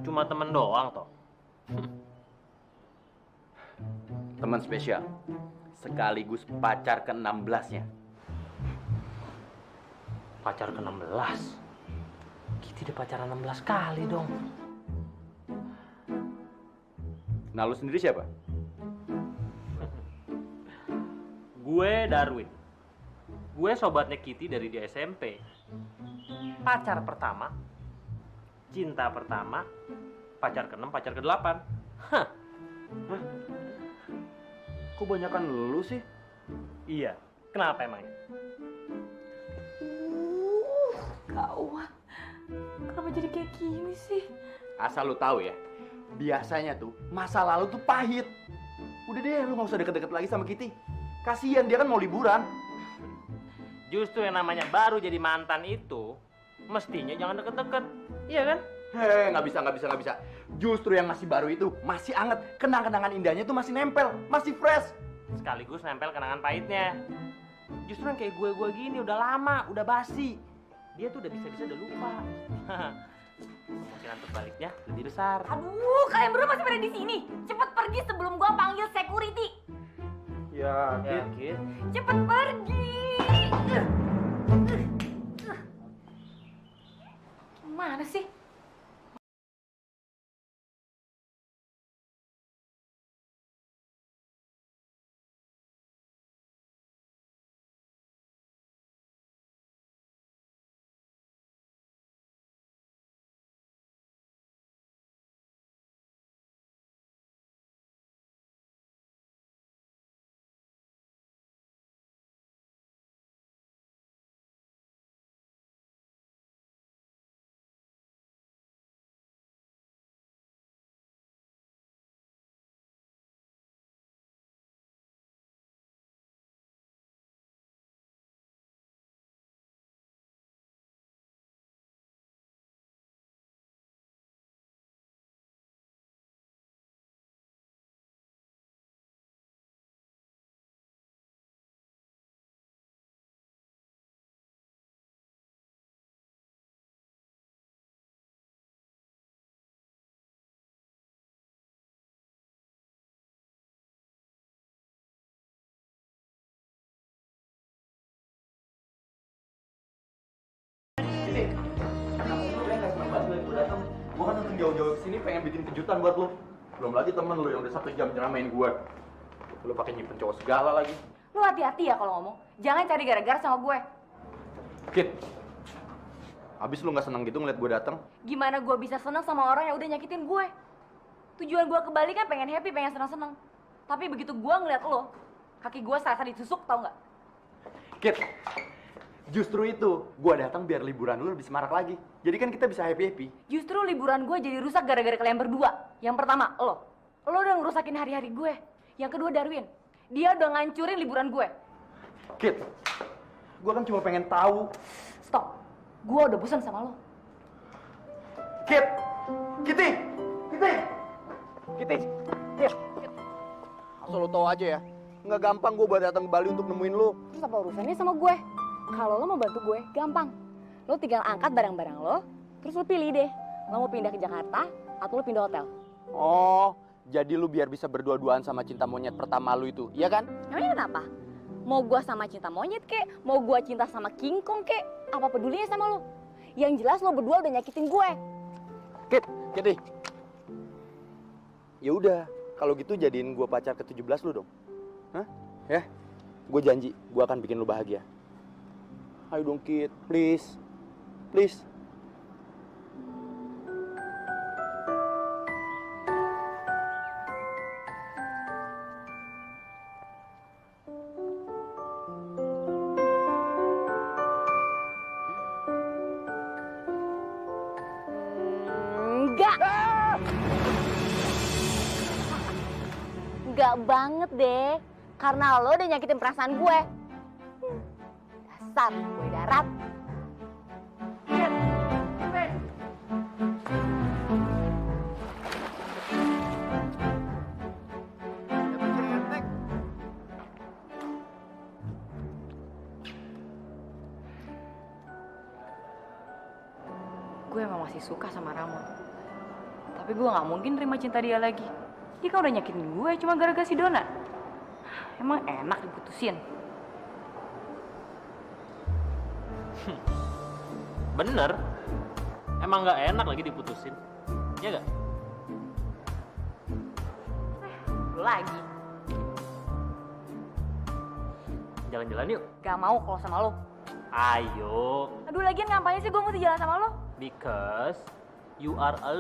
Cuma temen doang toh. Teman spesial. Sekaligus pacar ke-16-nya. Pacar ke-16? Kitty udah pacaran 16 kali dong. Nah, lu sendiri siapa? Gue Darwin. Gue sobatnya Kitty dari di SMP. pacar pertama, cinta pertama, pacar ke-6, pacar ke-8. Hah. Kok banyakan lu sih? Iya. Kenapa emangnya? Gawat. Kenapa jadi kayak gini sih? Asal lu tahu ya, biasanya tuh masa lalu tuh pahit. Udah deh, lu nggak usah deket-deket lagi sama Kitty. Kasian dia kan mau liburan. Justru yang namanya baru jadi mantan itu, mestinya jangan deket-deket. Iya kan? Hei, nggak bisa. Justru yang masih baru itu masih anget. Kenang-kenangan indahnya tuh masih nempel, masih fresh. Sekaligus nempel kenangan pahitnya. Justru yang kayak gue gini udah lama, udah basi. Dia tuh udah bisa udah lupa. Kemungkinan terbaliknya lebih besar. Aduh, kalian berdua masih pada di sini. Cepet pergi sebelum gua panggil security. Ya, Kit. Cepet pergi. Gimana sih? Gue kan datang jauh-jauh kesini pengen bikin kejutan buat lu. Belum lagi temen lu yang udah 1 jam nyeramain gue. Lu pakai nyimpen cowok segala lagi. Lu hati-hati ya kalau ngomong. Jangan cari gara-gara sama gue. Kit, abis lu nggak seneng gitu ngeliat gue datang? Gimana gue bisa seneng sama orang yang udah nyakitin gue? Tujuan gue ke Bali kan pengen happy, pengen seneng-seneng. Tapi begitu gue ngeliat lo, kaki gue serasa ditusuk, tau nggak? Kit, justru itu gue datang biar liburan lu lebih semarak lagi. Jadi kan kita bisa happy-happy. Justru liburan gue jadi rusak gara-gara kalian berdua. Yang pertama, lo udah ngerusakin hari-hari gue. Yang kedua, Darwin. Dia udah ngancurin liburan gue. Kit, gue kan cuma pengen tahu. Stop. Gue udah bosan sama lo. Kit, Kitty. Asal lo tau aja ya, nggak gampang gue buat datang ke Bali untuk nemuin lo. Terus apa urusannya sama gue? Kalau lo mau bantu gue, gampang. Lo tinggal angkat barang-barang lo, terus lo pilih deh. Lo mau pindah ke Jakarta atau lo pindah hotel? Oh, jadi lu biar bisa berdua-duaan sama cinta monyet pertama lu itu, iya kan? Emangnya kenapa? Mau gue sama cinta monyet kek, mau gue cinta sama King Kong kek, apa pedulinya sama lo? Yang jelas lo berdua udah nyakitin gue. Kitty. Ya udah, kalau gitu jadiin gue pacar ke-17 lu dong. Hah? Ya? Gue janji, gue akan bikin lu bahagia. Ayo dong, Kit, please. Please. Enggak. Enggak banget deh. Karena lo udah nyakitin perasaan gue. Dasar gue darat. Gue emang masih suka sama Ramon. Tapi gue gak mungkin terima cinta dia lagi. Dia kan udah nyakitin gue cuma gara-gara si Dona. Emang enak diputusin. Bener. Emang nggak enak lagi diputusin. Iya nggak? Lu lagi. Jalan-jalan yuk. Gak mau kalau sama lo. Ayo, Aduh, lagian ngapain sih gue mesti jalan sama lo? because you are a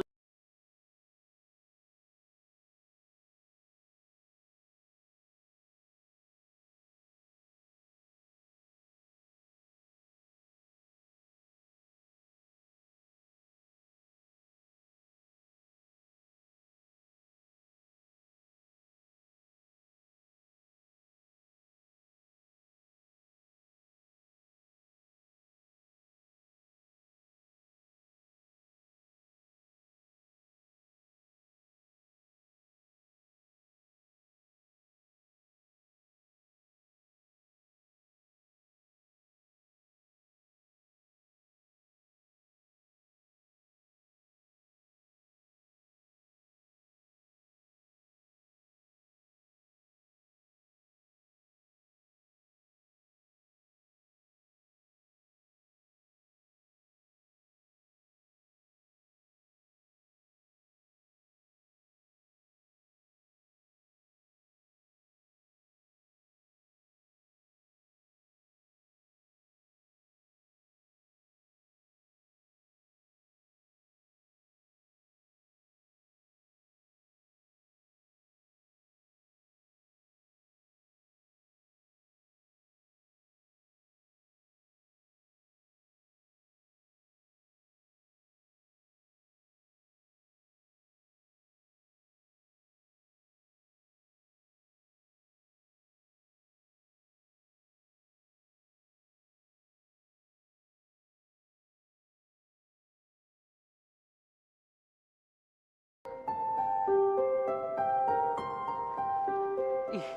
Ih,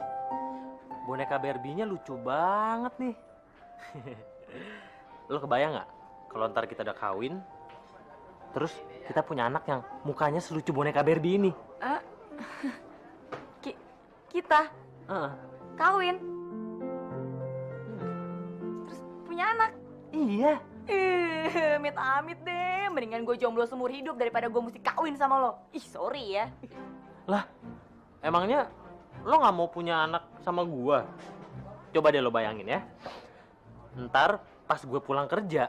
boneka Barbie-nya lucu banget nih. Lo kebayang nggak kalau ntar kita udah kawin, terus kita punya anak yang mukanya selucu boneka Barbie ini? Kita Heeh. kawin. Terus punya anak. Iya. Amit-amit deh. Mendingan gue jomblo seumur hidup daripada gue mesti kawin sama lo. Ih, sorry ya. Lah, emangnya lo nggak mau punya anak sama gua? Coba deh lo bayangin ya. Ntar pas gue pulang kerja,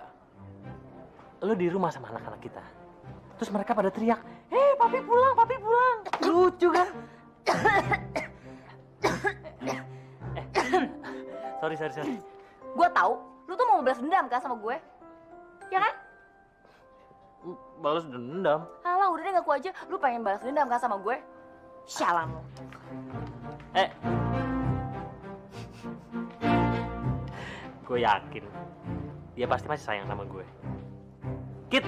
lo di rumah sama anak-anak kita. Terus mereka pada teriak, "Hei, papi pulang, papi pulang." Lucu kan? Sorry. Gue tahu, lu tuh mau balas dendam kan sama gue? Ya kan? Balas dendam. Alah, udah deh ngaku aja. Lu pengen balas dendam kan sama gue? Syalam lo. Gue yakin dia pasti masih sayang sama gue. Kit.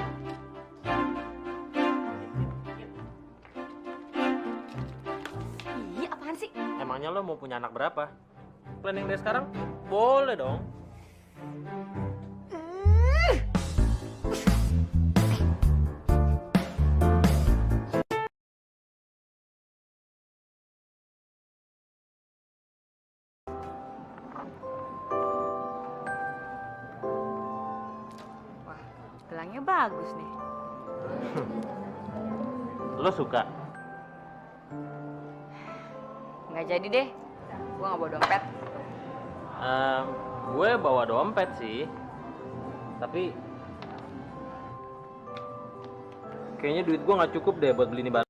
Ih, apaan sih? Emangnya lo mau punya anak berapa? Planning dari sekarang? Boleh dong. Wah, gelangnya bagus nih. Lo suka? Nggak jadi deh. Gue nggak bawa dompet. Gue bawa dompet sih. Tapi kayaknya duit gue nggak cukup deh buat beli ini barang.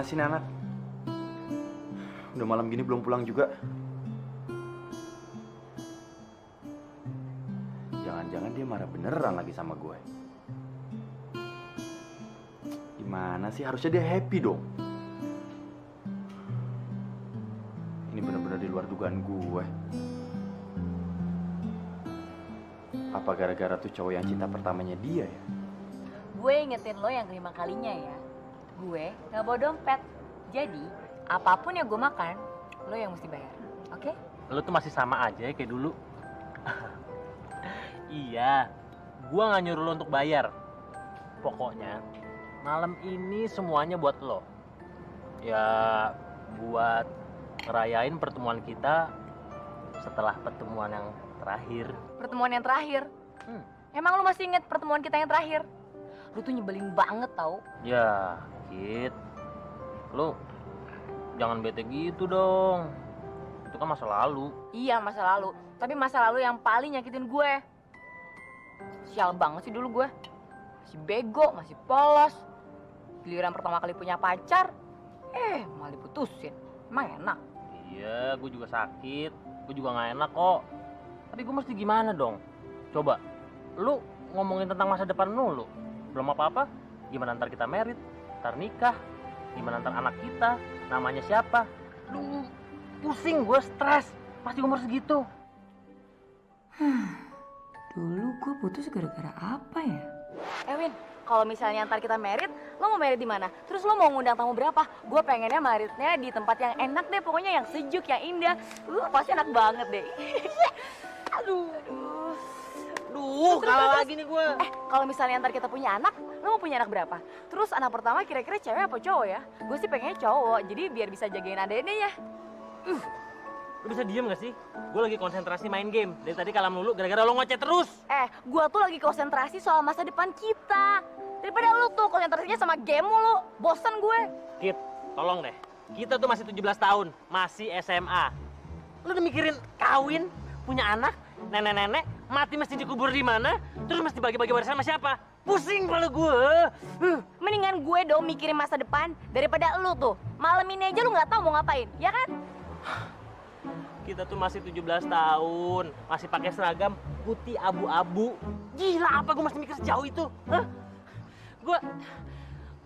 Sih anak. Udah malam gini belum pulang juga. Jangan-jangan dia marah beneran lagi sama gue. Gimana sih? Harusnya dia happy dong. Ini bener-bener di luar dugaan gue. Apa gara-gara tuh cowok yang cinta pertamanya dia ya? Gue ingetin lo yang kelima kalinya ya. Gue nggak bawa dompet. Jadi, apapun yang gue makan, lo yang mesti bayar. Oke? Lo tuh masih sama aja ya kayak dulu. Iya, gua nggak nyuruh lo untuk bayar. Pokoknya, malam ini semuanya buat lo. Ya, buat ngerayain pertemuan kita setelah pertemuan yang terakhir. Pertemuan yang terakhir? Emang lo masih inget pertemuan kita yang terakhir? Lo tuh nyebelin banget tau. Ya, Kit. Lo jangan bete gitu dong. Itu kan masa lalu. Iya, masa lalu. Tapi masa lalu yang paling nyakitin gue. Sial banget sih dulu gue. Masih bego, masih polos. Giliran pertama kali punya pacar, malah diputusin. Emang enak? Iya, gue juga sakit. Gue juga nggak enak kok. Tapi gue mesti gimana dong? Coba, lu ngomongin tentang masa depan lu. Belum apa-apa, gimana ntar kita merit, ntar nikah, gimana ntar anak kita, namanya siapa. Lu pusing, gue stres, masih umur segitu. Dulu gue putus gara-gara apa ya? Win, kalau misalnya ntar kita merit, lo mau merit di mana? Terus lo mau ngundang tamu berapa? Gue pengennya meritnya di tempat yang enak deh, pokoknya yang sejuk, yang indah. Pasti enak banget deh. Aduh. Kalah lagi nih gue. Kalau misalnya ntar kita punya anak, lo mau punya anak berapa? Terus anak pertama kira-kira cewek apa cowok ya? Gue sih pengennya cowok, jadi biar bisa jagain adeknya ya. Lu bisa diem gak sih? Gue lagi konsentrasi main game. Dari tadi kalah melulu gara-gara lo ngoceh terus. Gue tuh lagi konsentrasi soal masa depan kita. Daripada lu tuh konsentrasinya sama game mulu. Bosan gue. Kit, tolong deh. Kita tuh masih 17 tahun, masih SMA. Lu udah mikirin kawin, punya anak, nenek-nenek, mati mesti dikubur di mana, terus mesti bagi-bagi warisan sama siapa? Pusing kepala gue. Mendingan gue dong mikirin masa depan daripada lu tuh. Malam ini aja lu nggak tahu mau ngapain, ya kan? Kita tuh masih 17 tahun, masih pakai seragam putih abu-abu. Gila apa gue masih mikir sejauh itu? Hah?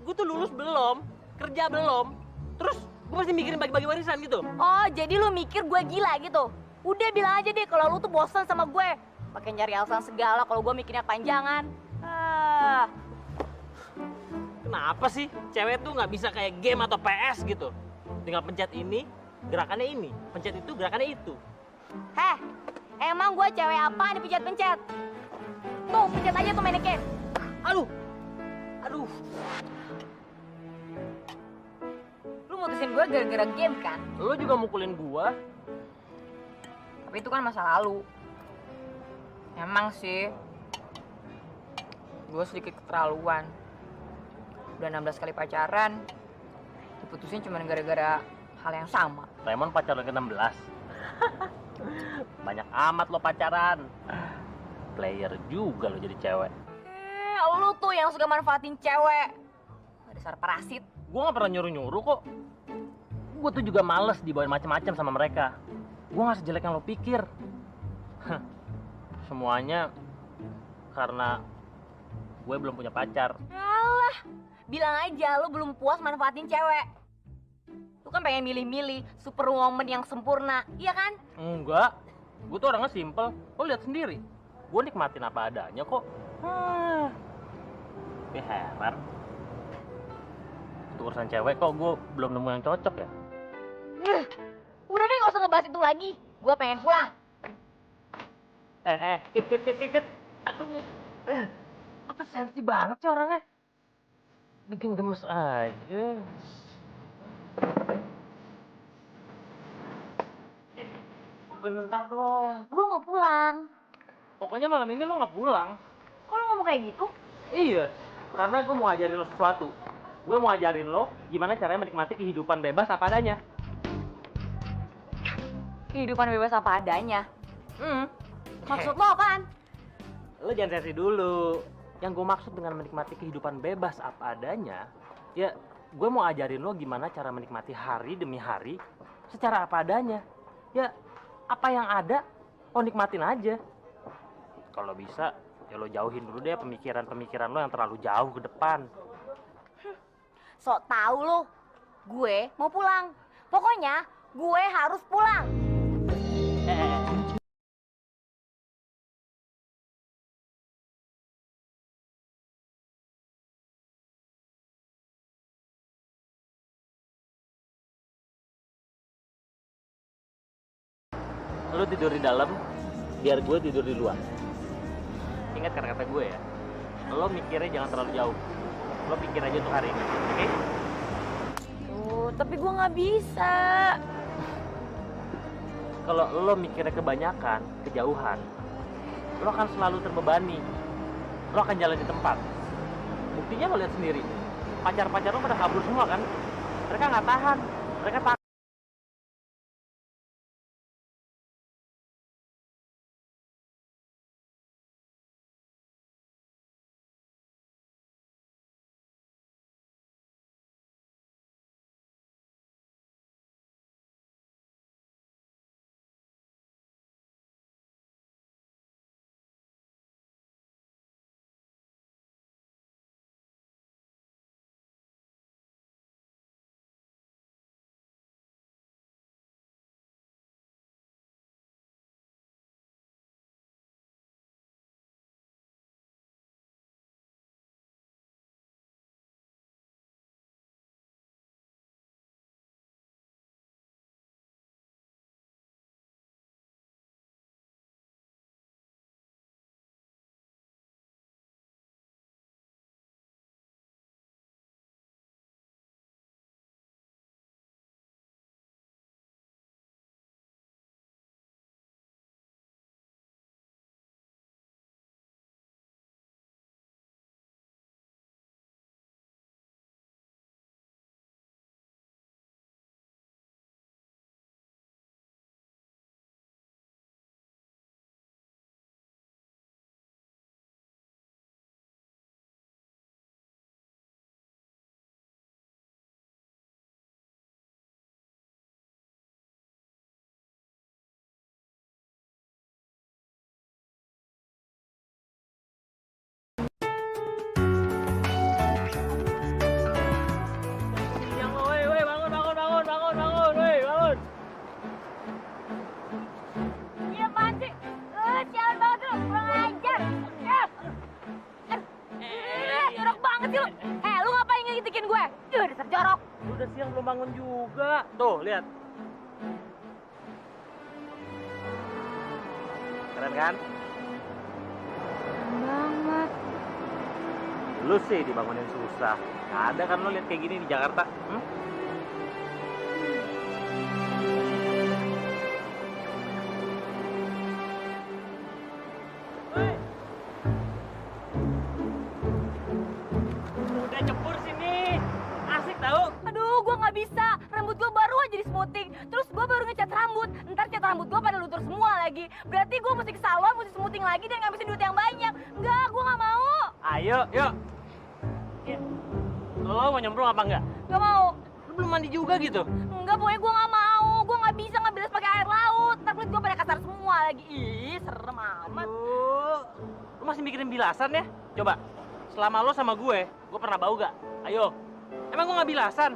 Gue tuh lulus belum, kerja belum, terus gue masih mikirin bagi-bagi warisan gitu. Oh, jadi lu mikir gue gila gitu? Udah bilang aja deh kalau lu tuh bosan sama gue. Pakai nyari alasan segala kalau gue mikirnya panjangan. Kenapa sih cewek tuh nggak bisa kayak game atau PS gitu? Tinggal pencet ini, gerakannya ini, pencet itu, gerakannya itu. Emang gue cewek apa dipencet-pencet? Tuh, pencet aja tuh mainnya. Aduh. Lu mutusin gue gara-gara game kan? Lu juga mukulin gua. Tapi itu kan masa lalu. Emang sih, gue sedikit keterlaluan. Udah 16 kali pacaran, diputusin cuma gara-gara hal yang sama. Raymond pacaran ke-16. Banyak amat lo pacaran. Player juga lo jadi cewek. Lu tuh yang suka manfaatin cewek. Dasar parasit. Gue gak pernah nyuruh-nyuruh kok. Gue tuh juga males dibawain macam-macam sama mereka. Gue gak sejelek yang lo pikir. Semuanya karena gue belum punya pacar. Alah, bilang aja lu belum puas manfaatin cewek. Lu kan pengen milih-milih superwoman yang sempurna, iya kan? Enggak, gue tuh orangnya simple. Lo lihat sendiri, gue nikmatin apa adanya kok. Tapi heran, untuk urusan cewek kok gue belum nemu yang cocok ya? Udah deh, gak usah ngebahas itu lagi. Gue pengen pulang. Kit. Aduh, apa sensi banget sih orangnya? Bikin gemes aja. Bentar dong. Gue mau pulang. Pokoknya malam ini lo nggak pulang. Kok lo ngomong kayak gitu? Iya, karena gue mau ajarin lo sesuatu. Gue mau ajarin lo gimana caranya menikmati kehidupan bebas apa adanya. Kehidupan bebas apa adanya? Maksud lo apaan? Lo jangan sensi dulu. Yang gue maksud dengan menikmati kehidupan bebas apa adanya, ya gue mau ajarin lo gimana cara menikmati hari demi hari secara apa adanya. Ya, apa yang ada, lo nikmatin aja. Kalau bisa, ya lo jauhin dulu deh pemikiran-pemikiran lo yang terlalu jauh ke depan. Sok tahu lo, gue mau pulang. Pokoknya gue harus pulang. Lo tidur di dalam, biar gue tidur di luar. Ingat kata-kata gue ya. Lo mikirnya jangan terlalu jauh. Lo pikir aja untuk hari ini, oke? Tapi gue nggak bisa. Kalau lo mikirnya kebanyakan, kejauhan, lo akan selalu terbebani. Lo akan jalan di tempat. Buktinya lo lihat sendiri. Pacar-pacar lo pada kabur semua kan? Mereka nggak tahan. Mereka takut. Siang lo, woi, bangun, woi, bangun. Iya apaan sih? Sialan banget lu, kurang ajar. Jorok banget sih lu. Lu ngapain ngegitikin gue? Dasar jorok. Udah siang belum bangun juga. Tuh, lihat. Keren kan? Banget. Lu sih dibangunin susah. Nggak ada kan lo lihat kayak gini di Jakarta? Udah jebur sini. Asik tau? Aduh, gue nggak bisa. Rambut gue baru aja di smoothing. Terus gue baru ngecat rambut. Ntar cat rambut gue pada luntur semua lagi. Berarti gue mesti ke salon, mesti smoothing lagi dan ngabisin duit yang banyak. Enggak, gue nggak mau. Ayo, yuk. Ya. Lo mau nyemplung apa enggak? Nggak mau. Lu belum mandi juga gitu? Enggak, pokoknya gue nggak mau. Gue nggak bisa ngebilas pakai air laut. Ntar kulit gue pada kasar semua lagi. Ih, serem amat. Lu masih mikirin bilasan ya? Coba, selama lo sama gue pernah bau gak? Ayo, emang gue nggak bilasan?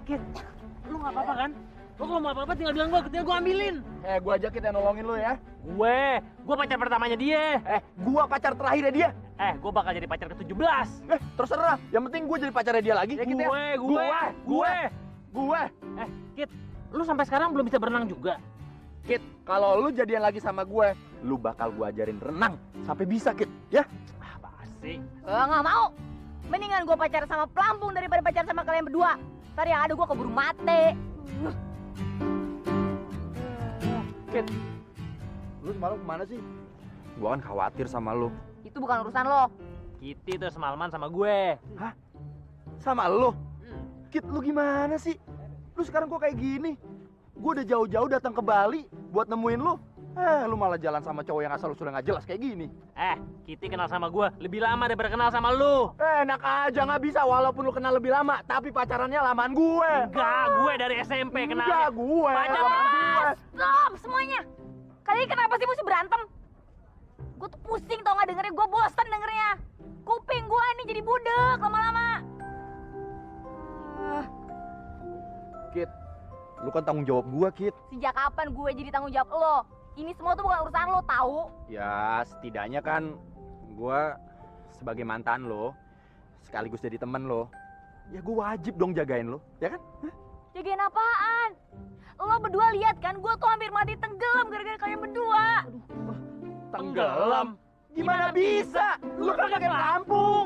Kit, lu nggak apa-apa kan? Lu kalau mau apa-apa tinggal bilang tinggal gua ambilin. Gua aja Kit yang nolongin lu ya. Gua pacar pertamanya dia. Gua pacar terakhirnya dia. Gua bakal jadi pacar ke-17. Terserah. Yang penting gua jadi pacarnya dia lagi. Ya, Kit, Gue. Kit, lu sampai sekarang belum bisa berenang juga. Kit, kalau lu jadian lagi sama gue, lu bakal gue ajarin renang sampai bisa, Kit. Ya? Basi. Nggak mau. Mendingan gue pacaran sama pelampung daripada pacaran sama kalian berdua. Ntar yang ada gue keburu mati. Kit, lu semalam kemana sih? Gue kan khawatir sama lu. Itu bukan urusan lo. Kitty tuh semalaman sama gue. Hah? Sama lu? Kit, lu gimana sih? Lu sekarang kok kayak gini? Gue udah jauh-jauh datang ke Bali buat nemuin lu. Lu malah jalan sama cowok yang asal usulnya nggak jelas kayak gini. Kitty kenal sama gue lebih lama daripada kenal sama lu. Enak aja, nggak bisa walaupun lu kenal lebih lama, tapi pacarannya lamaan gue. Enggak, gue dari SMP kenal. Enggak, gue. Pacaran. Stop semuanya. Kalian kenapa sih mesti berantem? Gue tuh pusing tau nggak dengernya. Gue bosan dengernya. Kuping gue ini jadi budek lama-lama. Kit, lu kan tanggung jawab gue, Kit. Sejak kapan gue jadi tanggung jawab lo? Ini semua tuh bukan urusan lo, tahu? Ya, setidaknya kan gua sebagai mantan lo, sekaligus jadi temen lo. Ya gue wajib dong jagain lo, ya kan? Jagain apaan? Lo berdua lihat kan, gue tuh hampir mati tenggelam gara-gara kalian berdua. Tenggelam? Gimana bisa? Lu kan pakai pelampung.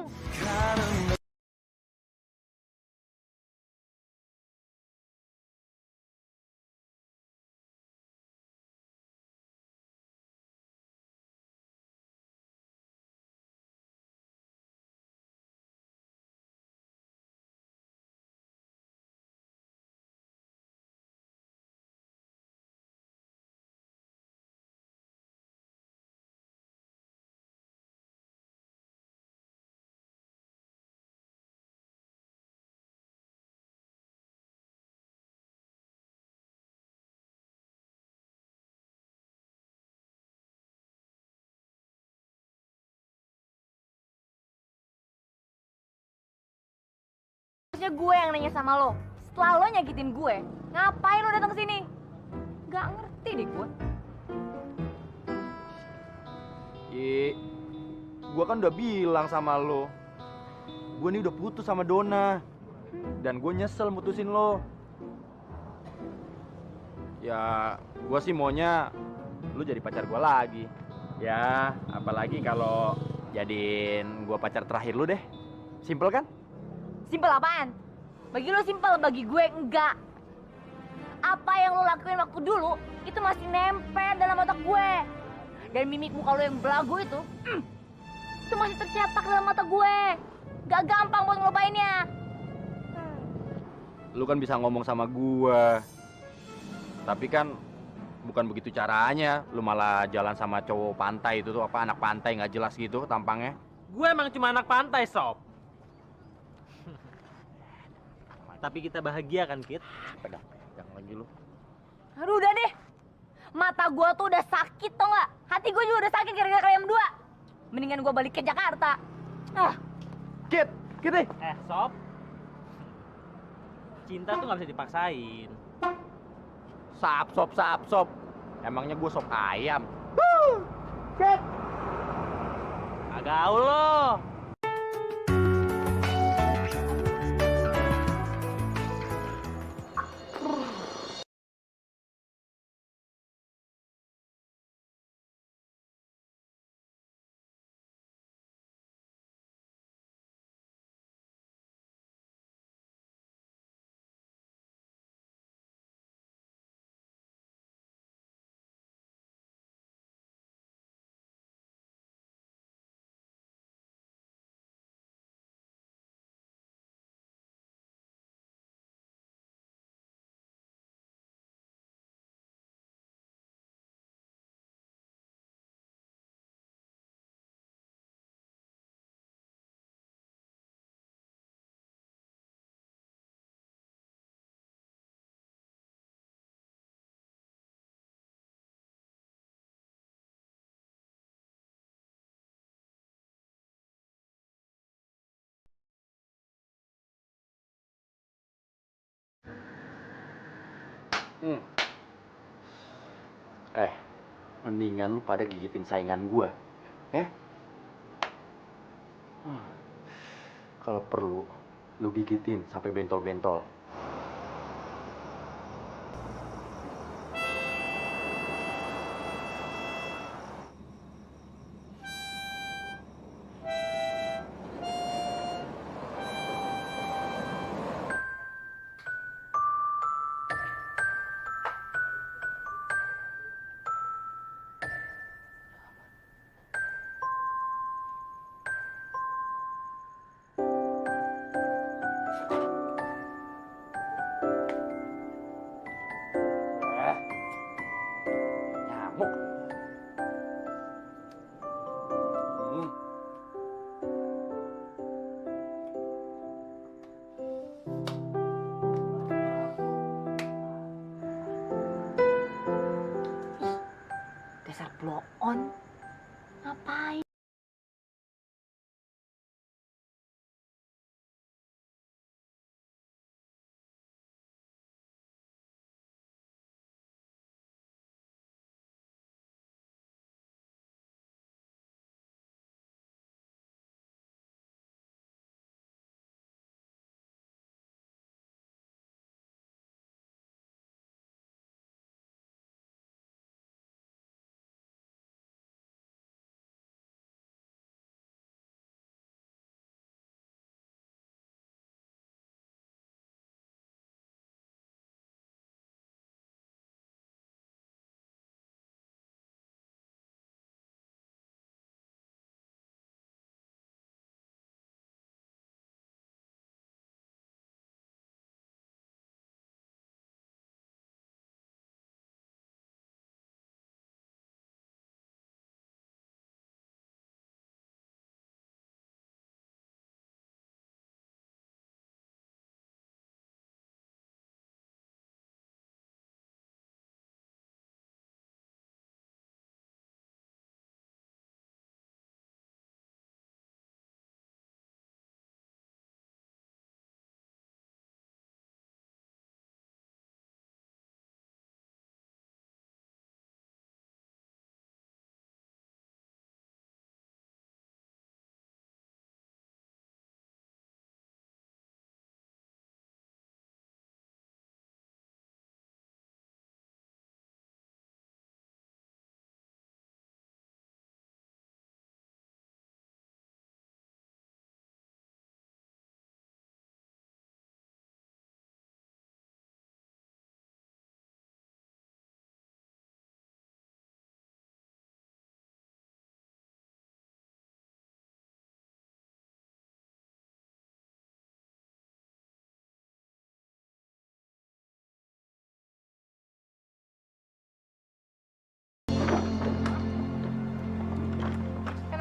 Harusnya gue yang nanya sama lo. Setelah lo nyakitin gue, ngapain lo datang ke sini? Gak ngerti deh gue. Gue kan udah bilang sama lo, gue nih udah putus sama Donna, dan gue nyesel mutusin lo. Ya, gue sih maunya lu jadi pacar gue lagi. Ya, apalagi kalau jadiin gua pacar terakhir lu deh. Simpel kan? Simpel apaan? Bagi lo simpel, bagi gue enggak. Apa yang lo lakuin waktu dulu, itu masih nempel dalam otak gue. Dan mimik muka lo yang belagu itu masih tercetak dalam mata gue. Gak gampang buat ngelupainnya. Lu kan bisa ngomong sama gua. Tapi kan bukan begitu caranya. Lu malah jalan sama cowok pantai itu tuh, apa anak pantai nggak jelas gitu tampangnya. Gue emang cuma anak pantai, Sob. Tapi kita bahagia kan, Kit? Jangan lagi lu. Aduh udah deh. Mata gue tuh udah sakit tau gak? Hati gue juga udah sakit gara-gara kalian berdua. Mendingan gue balik ke Jakarta. Kit nih. Sob. Cinta tuh nggak bisa dipaksain. Sap, emangnya gue sop ayam. Kit. Agak lo. Mendingan lu pada gigitin saingan gua. Kalau perlu, lu gigitin sampai bentol-bentol. Nyamuk. Dasar blow on. Ngapain?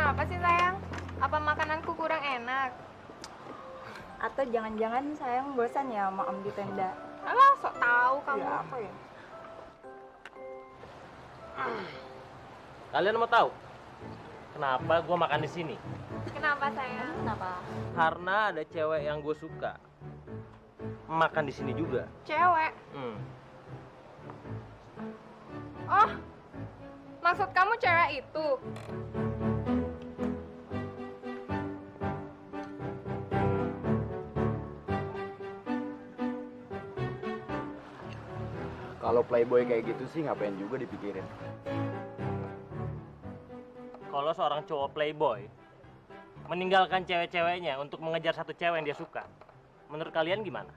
Kenapa sih sayang? Apa makananku kurang enak? Atau jangan-jangan sayang bosan ya sama Om di tenda? Alah, sok tahu kamu. Apa ya? Kalian mau tahu kenapa gua makan di sini? Kenapa sayang? Kenapa? Karena ada cewek yang gue suka makan di sini juga. Cewek. Oh, maksud kamu cewek itu? Kalau playboy kayak gitu sih ngapain juga dipikirin. Kalau seorang cowok playboy meninggalkan cewek-ceweknya untuk mengejar satu cewek yang dia suka, menurut kalian gimana?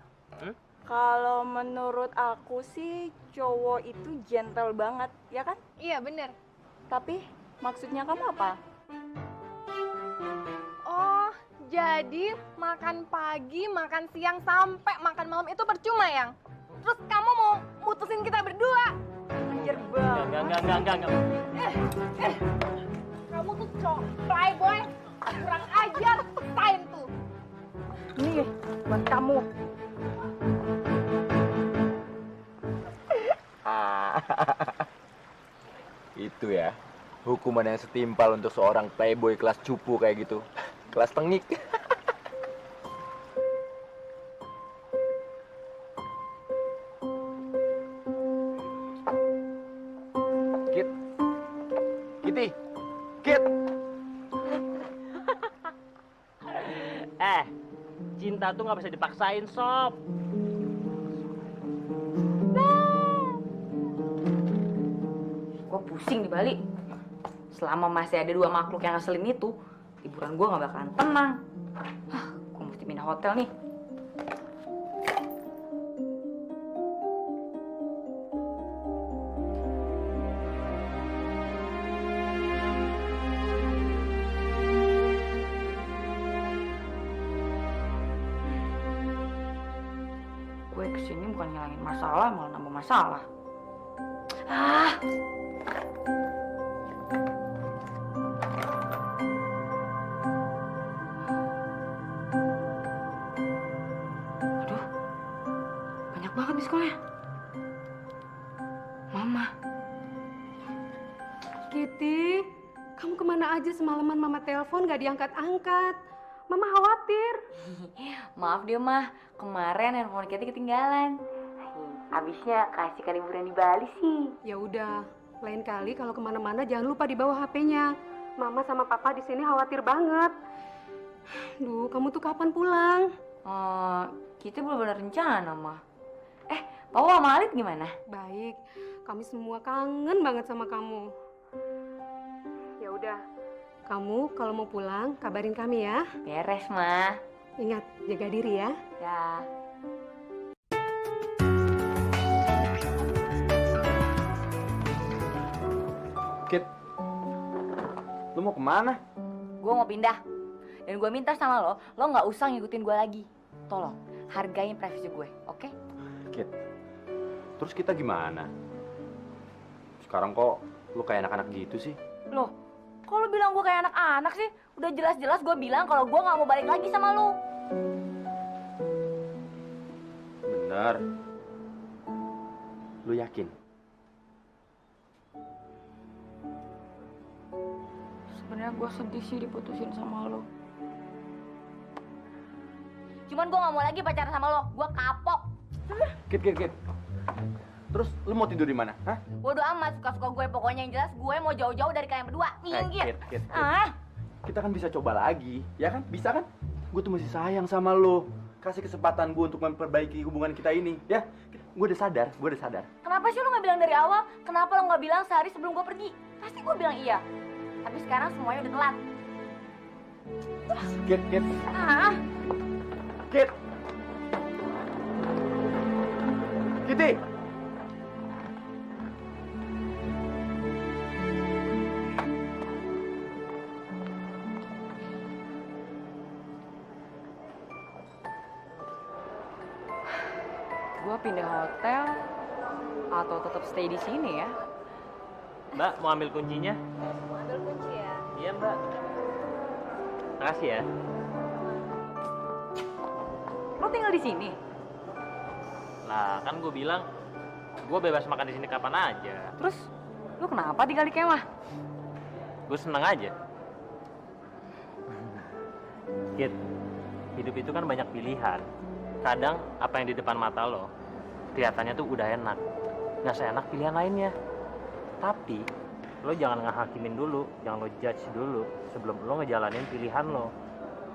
Kalau menurut aku sih cowok itu gentle banget, ya kan? Iya, bener. Tapi maksudnya kamu apa? Oh, jadi makan pagi, makan siang, sampai makan malam itu percuma, Yang? Terus kamu mau mutusin kita berdua? Anjir banget. Enggak. Kamu tuh cowok playboy, kurang ajar, time tuh. Nih, buat kamu. Itu ya, hukuman yang setimpal untuk seorang playboy kelas cupu kayak gitu. Kelas tengik. Kit. Cinta tuh nggak bisa dipaksain, Sob. Gue pusing di Bali. Selama masih ada dua makhluk yang ngeselin itu, liburan gue nggak bakalan tenang. Gue mesti pindah hotel nih. Gue kesini bukan ngilangin masalah, malah nambah masalah. Aduh, banyak banget miskolnya. Mama. Kitty, kamu kemana aja semalaman mama telepon gak diangkat-angkat? Mama khawatir. Maaf dia mah, kemarin handphone kita ketinggalan. Abisnya kasih liburan di Bali sih. Ya udah, lain kali kalau kemana-mana jangan lupa dibawa HP-nya. Mama sama Papa di sini khawatir banget. Duh, kamu tuh kapan pulang? Kita belum ada rencana mah. Papa sama Alit gimana? Baik, kami semua kangen banget sama kamu. Ya udah, kamu kalau mau pulang kabarin kami ya. Beres mah. Ingat, jaga diri ya. Ya. Kit. Lu mau kemana? Gue mau pindah. Dan gue minta sama lo nggak usah ngikutin gue lagi. Tolong, hargain privasi gue, oke? Kit. Terus kita gimana? Sekarang kok lu kayak anak-anak gitu sih? Loh, kok lo bilang gue kayak anak-anak sih? Udah jelas-jelas gue bilang kalau gue nggak mau balik lagi sama lo. Bener. Lu yakin? Sebenarnya gue sedih sih diputusin sama lo. Cuman gue nggak mau lagi pacaran sama lo. Gue kapok. Kit. Terus lu mau tidur di mana? Hah? Bodo amat, suka-suka gue. Pokoknya yang jelas gue mau jauh-jauh dari kalian berdua. Minggir. Kit. Kita kan bisa coba lagi, ya kan? Bisa kan? Gue tuh masih sayang sama lo. Kasih kesempatan gue untuk memperbaiki hubungan kita ini, ya? Gue udah sadar. Kenapa sih lo nggak bilang dari awal? Kenapa lo nggak bilang sehari sebelum gue pergi? Pasti gue bilang iya. Tapi sekarang semuanya udah telat. Kit. Kit. Kitty. Gue pindah hotel atau tetap stay di sini ya? Mbak, mau ambil kuncinya? Ambil kunci ya. Iya, Mbak. Makasih ya. Lo tinggal di sini? Lah, kan gue bilang gue bebas makan di sini kapan aja. Terus lo kenapa tinggal di kemah? Gue seneng aja. Kit, hidup itu kan banyak pilihan. Kadang apa yang di depan mata lo kelihatannya tuh udah enak, nggak seenak pilihan lainnya. Tapi lo jangan ngehakimin dulu, jangan lo judge dulu sebelum lo ngejalanin pilihan lo.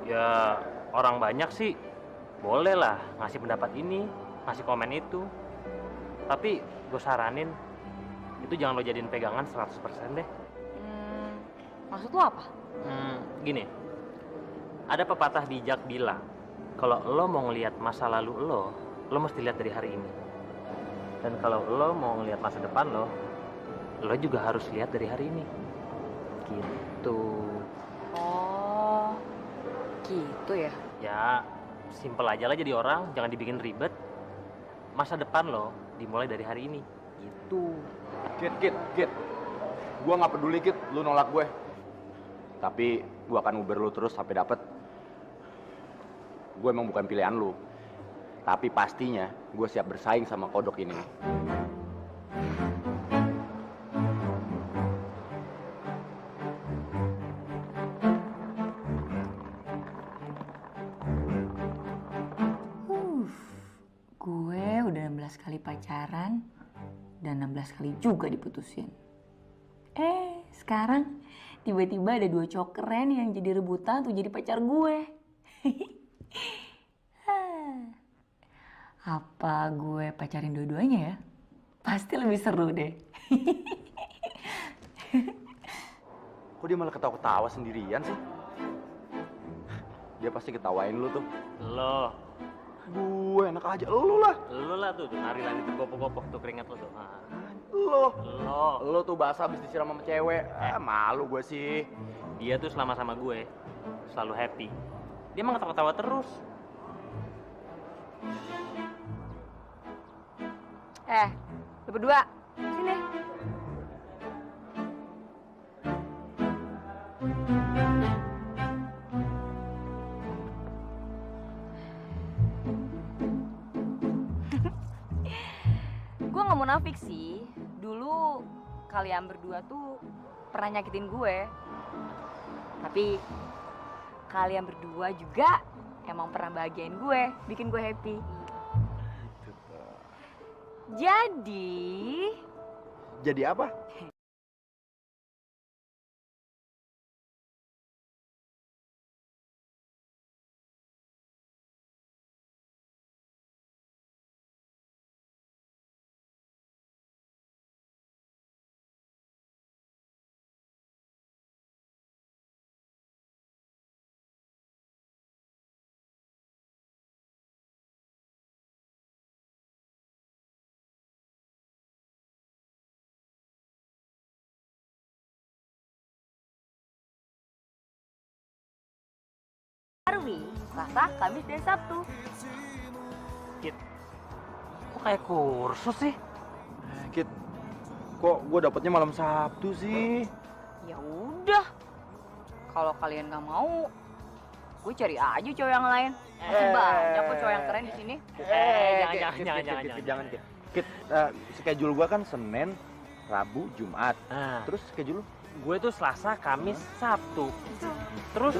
Ya orang banyak sih boleh lah ngasih pendapat ini, ngasih komen itu. Tapi gue saranin itu jangan lo jadiin pegangan 100% deh. Maksud lo apa? Gini, ada pepatah bijak bilang kalau lo mau ngelihat masa lalu lo mesti lihat dari hari ini. Dan kalau lo mau ngelihat masa depan lo juga harus lihat dari hari ini. Gitu. Oh, gitu ya? Ya, simpel aja lah jadi orang, jangan dibikin ribet. Masa depan lo dimulai dari hari ini. Gitu. Kit. Gue nggak peduli, Kit. Lu nolak gue. Tapi gue akan uber lu terus sampai dapet. Gue emang bukan pilihan lu. Tapi pastinya gue siap bersaing sama kodok ini. Gue udah 16 kali pacaran dan 16 kali juga diputusin. Sekarang tiba-tiba ada 2 cowok keren yang jadi rebutan tuh jadi pacar gue. Apa gue pacarin dua-duanya ya? Pasti lebih seru deh. Kok dia malah ketawa-ketawa sendirian sih? Dia pasti ketawain lu tuh. Lo, Gue enak aja, lu lah. lo lah tuh nari-nari tuh gopok-gopok tuh keringat lo tuh. Nah, Lo. Lo tuh basah abis disiram sama cewek. Malu gue sih. dia tuh selama sama gue selalu happy. Dia emang ketawa-ketawa terus. Lu berdua, sini. Gue gak munafik sih. Dulu kalian berdua tuh pernah nyakitin gue. Tapi kalian berdua juga emang pernah bahagiain gue, bikin gue happy. Jadi apa? Arwi, Selasa, Kamis, dan Sabtu. Kit, kok kayak kursus sih? Kit, kok gue dapetnya malam Sabtu sih? Ya udah, kalau kalian nggak mau, gue cari aja cowok yang lain. Masih banyak kok cowok yang keren di sini. Jangan. Kit, schedule gue kan Senin, Rabu, Jumat. Nah, Terus schedule lu? gue tuh Selasa, Kamis, Sabtu. Terus